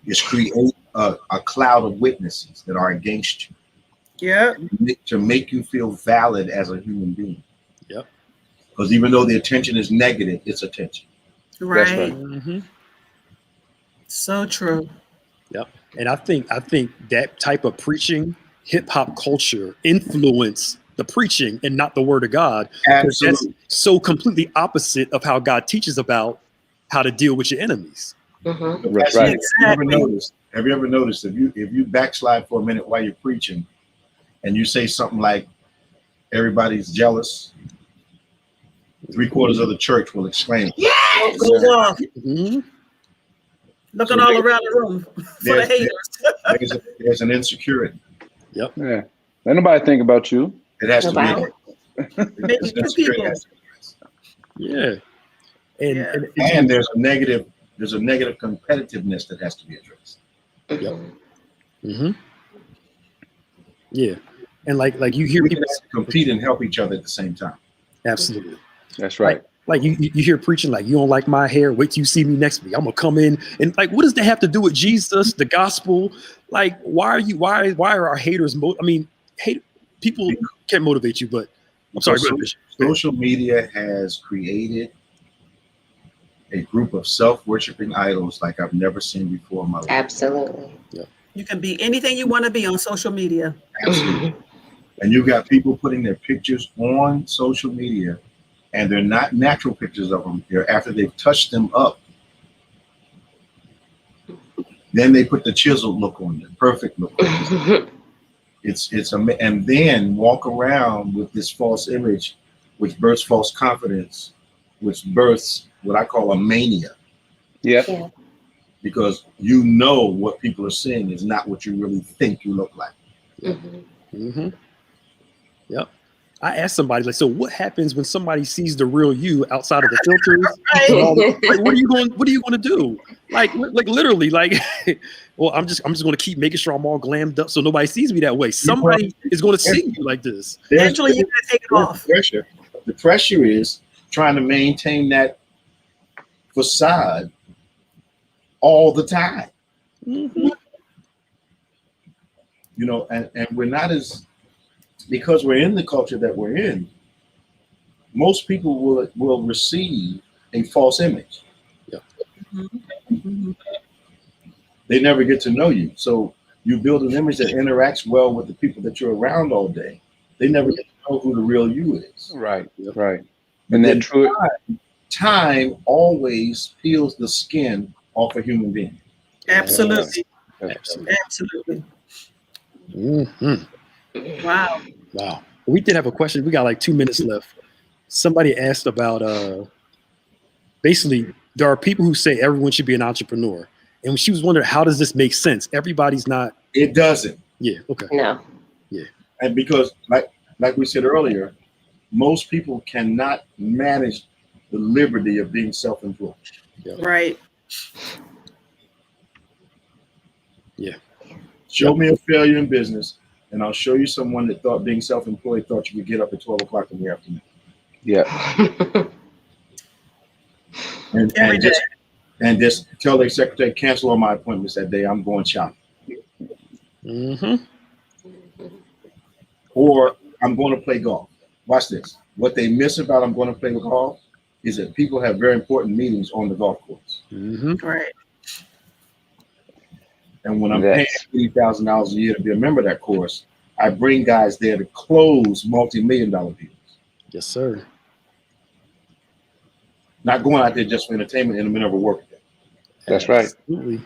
Speaker 4: is create a cloud of witnesses that are against you.
Speaker 1: Yeah.
Speaker 4: To make you feel valid as a human being.
Speaker 2: Yep.
Speaker 4: Because even though the attention is negative, it's attention.
Speaker 1: Right.
Speaker 5: That's right.
Speaker 2: Mm-hmm.
Speaker 1: So true.
Speaker 2: Yep. And I think that type of preaching, hip hop culture influence the preaching and not the word of God.
Speaker 4: Absolutely.
Speaker 2: That's so completely opposite of how God teaches about how to deal with your enemies.
Speaker 3: Mm-hmm.
Speaker 5: That's right.
Speaker 4: Have you ever noticed if you backslide for a minute while you're preaching and you say something like everybody's jealous, 3/4 of the church will exclaim,
Speaker 1: Yes! Goes off.
Speaker 2: Mm-hmm.
Speaker 1: Looking all around the room for the haters.
Speaker 4: There's an insecurity.
Speaker 2: Yep.
Speaker 5: Yeah. Let nobody think about you.
Speaker 4: It has
Speaker 3: Nobody.
Speaker 4: to be.
Speaker 1: People.
Speaker 2: Yeah.
Speaker 4: And there's a negative competitiveness that has to be addressed.
Speaker 2: Yep. Mm-hmm. Yeah. And like you hear
Speaker 4: We
Speaker 2: people
Speaker 4: have to compete and help each other at the same time.
Speaker 2: absolutely.
Speaker 5: That's right.
Speaker 2: Like you hear preaching like, you don't like my hair, wait till you see me next week. I'm gonna come in and like, what does that have to do with Jesus, the gospel? Like, why are our haters? People can motivate you, but I'm sorry.
Speaker 4: Social media has created a group of self-worshiping idols like I've never seen before in my life.
Speaker 3: Absolutely.
Speaker 1: You can be anything you want to be on social media.
Speaker 4: Absolutely. And you've got people putting their pictures on social media, and they're not natural pictures of them. They're after they've touched them up. Then they put the chiseled look on you, perfect look on you. And then walk around with this false image, which births false confidence, which births what I call a mania.
Speaker 5: Yep.
Speaker 3: Yeah.
Speaker 4: Because you know what people are seeing is not what you really think you look like.
Speaker 2: Mm-hmm. Yep. I asked somebody, like, so what happens when somebody sees the real you outside of the filters? Like, what are you going to do? Like literally, like, well, I'm just going to keep making sure I'm all glammed up so nobody sees me that way. Somebody is going to see you like this.
Speaker 1: Eventually, you're going to take it off.
Speaker 4: Pressure. The pressure is trying to maintain that facade all the time.
Speaker 2: Mm-hmm.
Speaker 4: You know, and we're not as, because we're in the culture that we're in, most people will receive a false image.
Speaker 2: Yeah.
Speaker 1: Mm-hmm.
Speaker 4: They never get to know you. So you build an image that interacts well with the people that you're around all day. They never get to know who the real you is.
Speaker 5: Right.
Speaker 2: Yep.
Speaker 5: Right. And that true.
Speaker 4: Time always peels the skin off a human being.
Speaker 1: Absolutely.
Speaker 2: Absolutely.
Speaker 1: Absolutely.
Speaker 2: Mm-hmm.
Speaker 1: Wow.
Speaker 2: Wow. We did have a question. We got like 2 minutes left. Somebody asked about basically there are people who say everyone should be an entrepreneur. And she was wondering, how does this make sense? Everybody's not.
Speaker 4: It doesn't.
Speaker 2: Yeah. Okay.
Speaker 3: No.
Speaker 2: Yeah.
Speaker 4: And because like we said earlier, most people cannot manage the liberty of being self-employed.
Speaker 2: Yeah.
Speaker 1: Right.
Speaker 2: Yeah.
Speaker 4: Show me a failure in business, and I'll show you someone that thought being self-employed thought you could get up at 12 o'clock in the afternoon.
Speaker 5: Yeah.
Speaker 4: And just tell their secretary, cancel all my appointments that day. I'm going shopping.
Speaker 2: Mm-hmm.
Speaker 4: Or I'm going to play golf. Watch this. What they miss about I'm going to play golf is that people have very important meetings on the golf course.
Speaker 2: Mm-hmm.
Speaker 1: Right.
Speaker 4: And when I'm paying $80,000 a year to be a member of that course, I bring guys there to close multi-million-dollar deals.
Speaker 2: Yes, sir.
Speaker 4: Not going out there just for entertainment in the middle of a work day.
Speaker 5: That's right.
Speaker 2: Absolutely.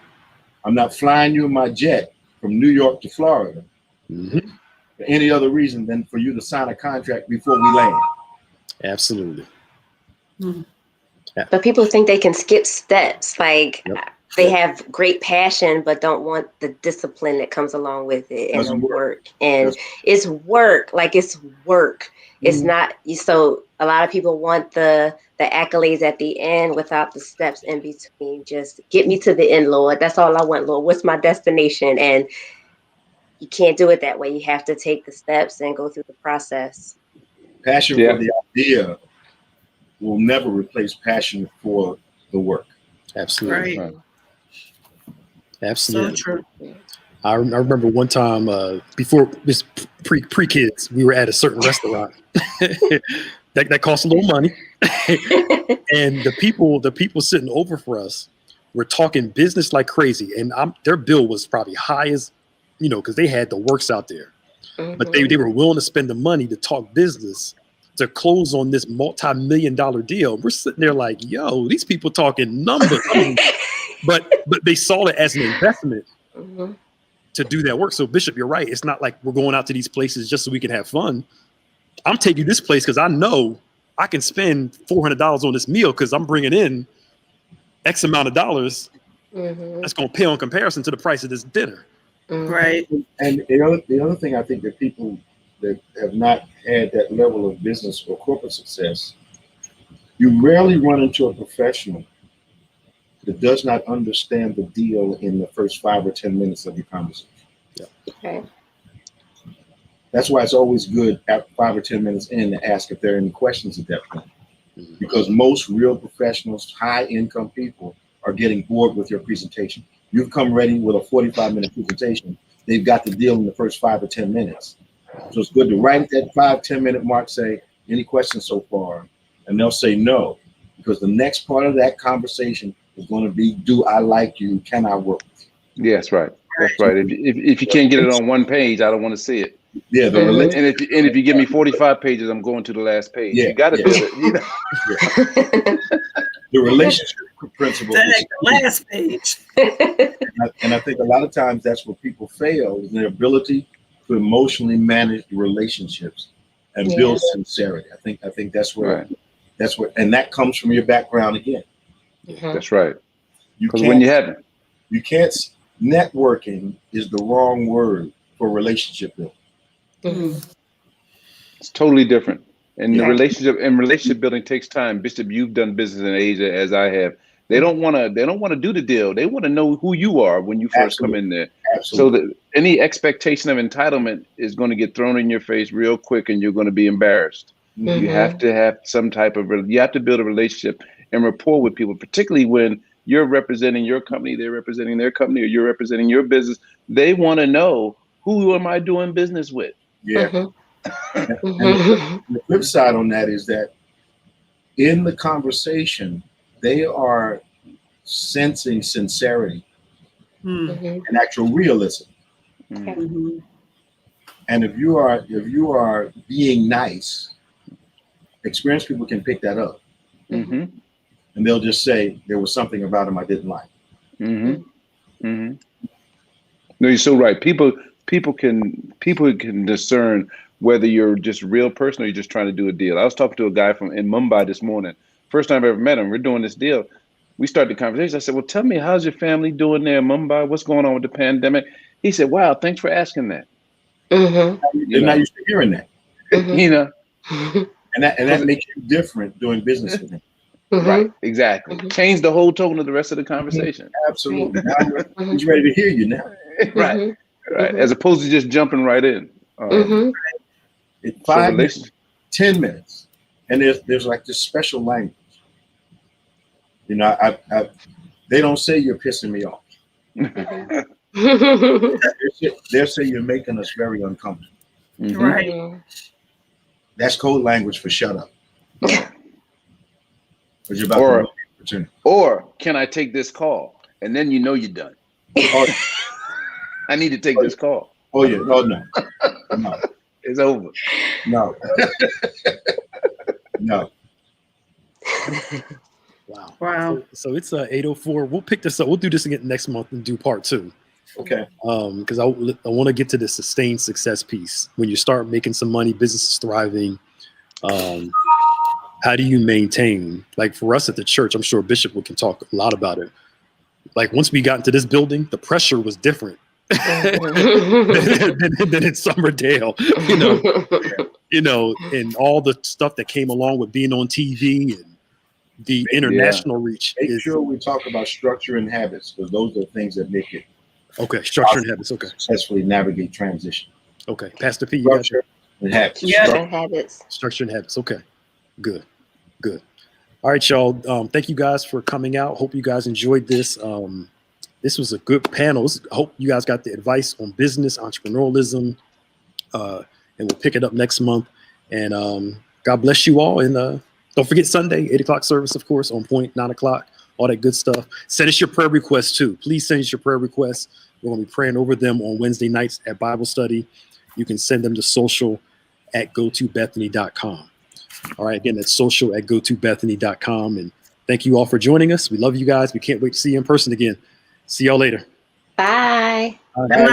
Speaker 4: I'm not flying you in my jet from New York to Florida
Speaker 2: Mm-hmm.
Speaker 4: for any other reason than for you to sign a contract before we land.
Speaker 2: Absolutely.
Speaker 1: Mm-hmm.
Speaker 3: But people think they can skip steps. Like they
Speaker 2: Yep.
Speaker 3: have great passion, but don't want the discipline that comes along with it and the work. And it's work. Like it's work. It's not. So a lot of people want the accolades at the end without the steps in between. Just get me to the end, Lord. That's all I want, Lord. What's my destination? And you can't do it that way. You have to take the steps and go through the process.
Speaker 4: Passion for the idea will never replace passion for the work.
Speaker 2: Absolutely.
Speaker 1: Right.
Speaker 2: Absolutely.
Speaker 1: So true.
Speaker 2: I remember one time before this pre kids, we were at a certain restaurant that cost a little money, and the people sitting over for us were talking business like crazy, and their bill was probably high as, because they had the works out there, but they were willing to spend the money to talk business to close on this multi-million-dollar deal. We're sitting there like, yo, these people talking numbers, but they saw it as an investment. To do that work. So Bishop, you're right. It's not like we're going out to these places just so we can have fun. I'm taking this place because I know I can spend $400 on this meal because I'm bringing in X amount of dollars. That's going to pay on comparison to the price of this dinner.
Speaker 1: Right.
Speaker 4: And the other thing I think that people that have not had that level of business or corporate success, you rarely run into a professional that does not understand the deal in the first 5 or 10 minutes of your conversation.
Speaker 2: Yeah.
Speaker 3: Okay.
Speaker 4: That's why it's always good at 5 or 10 minutes in to ask if there are any questions at that point. Because most real professionals, high income people are getting bored with your presentation. You've come ready with a 45-minute presentation. They've got the deal in the first 5 or 10 minutes. So it's good to right at that 5-10 minute mark, say, any questions so far? And they'll say no, because the next part of that conversation is going to be, do I like you? Can I work with you?
Speaker 5: Yes, right. That's right. If you can't get it on one page, I don't want to see it.
Speaker 4: Yeah,
Speaker 5: and if you give me 45 pages, I'm going to the last page. You got to do it.
Speaker 4: The relationship principle.
Speaker 1: That
Speaker 4: is
Speaker 1: ain't the last page.
Speaker 4: And I think a lot of times that's where people fail, is their ability to emotionally manage relationships and build sincerity. I think that's where and that comes from your background again.
Speaker 5: That's right.
Speaker 4: You
Speaker 5: Because
Speaker 4: can't
Speaker 5: when you have it,
Speaker 4: networking is the wrong word for relationship building.
Speaker 5: it's totally different. And the
Speaker 3: Yeah.
Speaker 5: relationship building takes time. Bishop, you've done business in Asia as I have. They don't want to do the deal. They want to know who you are when you first come in there.
Speaker 4: Absolutely.
Speaker 5: So that any expectation of entitlement is going to get thrown in your face real quick, and you're going to be embarrassed. You have to have some type of, you have to build a relationship and rapport with people, particularly when you're representing your company, they're representing their company, or you're representing your business. They want to know, who am I doing business with?
Speaker 4: Yeah. And the flip side on that is that in the conversation, they are sensing sincerity and actual realism.
Speaker 1: Mhm.
Speaker 4: And if you are being nice, experienced people can pick that up. And they'll just say, there was something about him I didn't like.
Speaker 5: No, you're so right. People can discern whether you're just a real person or you're just trying to do a deal. I was talking to a guy in Mumbai this morning. First time I ever met him. We're doing this deal. We started the conversation. I said, well, tell me, how's your family doing there in Mumbai? What's going on with the pandemic? He said, wow, thanks for asking that.
Speaker 4: They're not used to hearing that.
Speaker 5: You know,
Speaker 4: And that makes you different doing business with him.
Speaker 5: right, exactly. Change the whole tone of the rest of the conversation.
Speaker 4: Absolutely. Now he's ready to hear you now.
Speaker 5: Right. As opposed to just jumping right in.
Speaker 4: 5 minutes, 10 minutes. And there's like this special language. You know, they don't say you're pissing me off. They'll say you're making us very uncomfortable.
Speaker 1: Right.
Speaker 4: That's code language for shut up. You're about
Speaker 5: or can I take this call? And then you know you're done. I need to take this call.
Speaker 4: Oh yeah, no.
Speaker 5: It's over.
Speaker 4: No. No.
Speaker 1: Wow.
Speaker 2: So it's 8:04. We'll pick this up. We'll do this again next month and do part 2.
Speaker 4: Okay.
Speaker 2: Because I want to get to the sustained success piece. When you start making some money, business is thriving. How do you maintain? Like for us at the church, I'm sure Bishop can talk a lot about it. Like once we got into this building, the pressure was different than in Summerdale. And all the stuff that came along with being on TV and the international reach.
Speaker 4: Make sure we talk about structure and habits, because those are the things that make it.
Speaker 2: Okay, structure and habits. Okay.
Speaker 4: Successfully navigate transition.
Speaker 2: Okay, Pastor P, you got
Speaker 4: Structure and habits.
Speaker 2: Structure and habits. Okay, good. All right, y'all. Thank you guys for coming out. Hope you guys enjoyed this. This was a good panel. Hope you guys got the advice on business, entrepreneurialism, and we'll pick it up next month. And God bless you all. And don't forget Sunday, 8 o'clock service, of course, on point, 9 o'clock, all that good stuff. Send us your prayer requests too. Please send us your prayer requests. We're going to be praying over them on Wednesday nights at Bible study. You can send them to social@gotobethany.com. All right, again, that's social@gotobethany.com. And thank you all for joining us. We love you guys. We can't wait to see you in person again. See y'all later.
Speaker 3: Bye.
Speaker 1: Good night.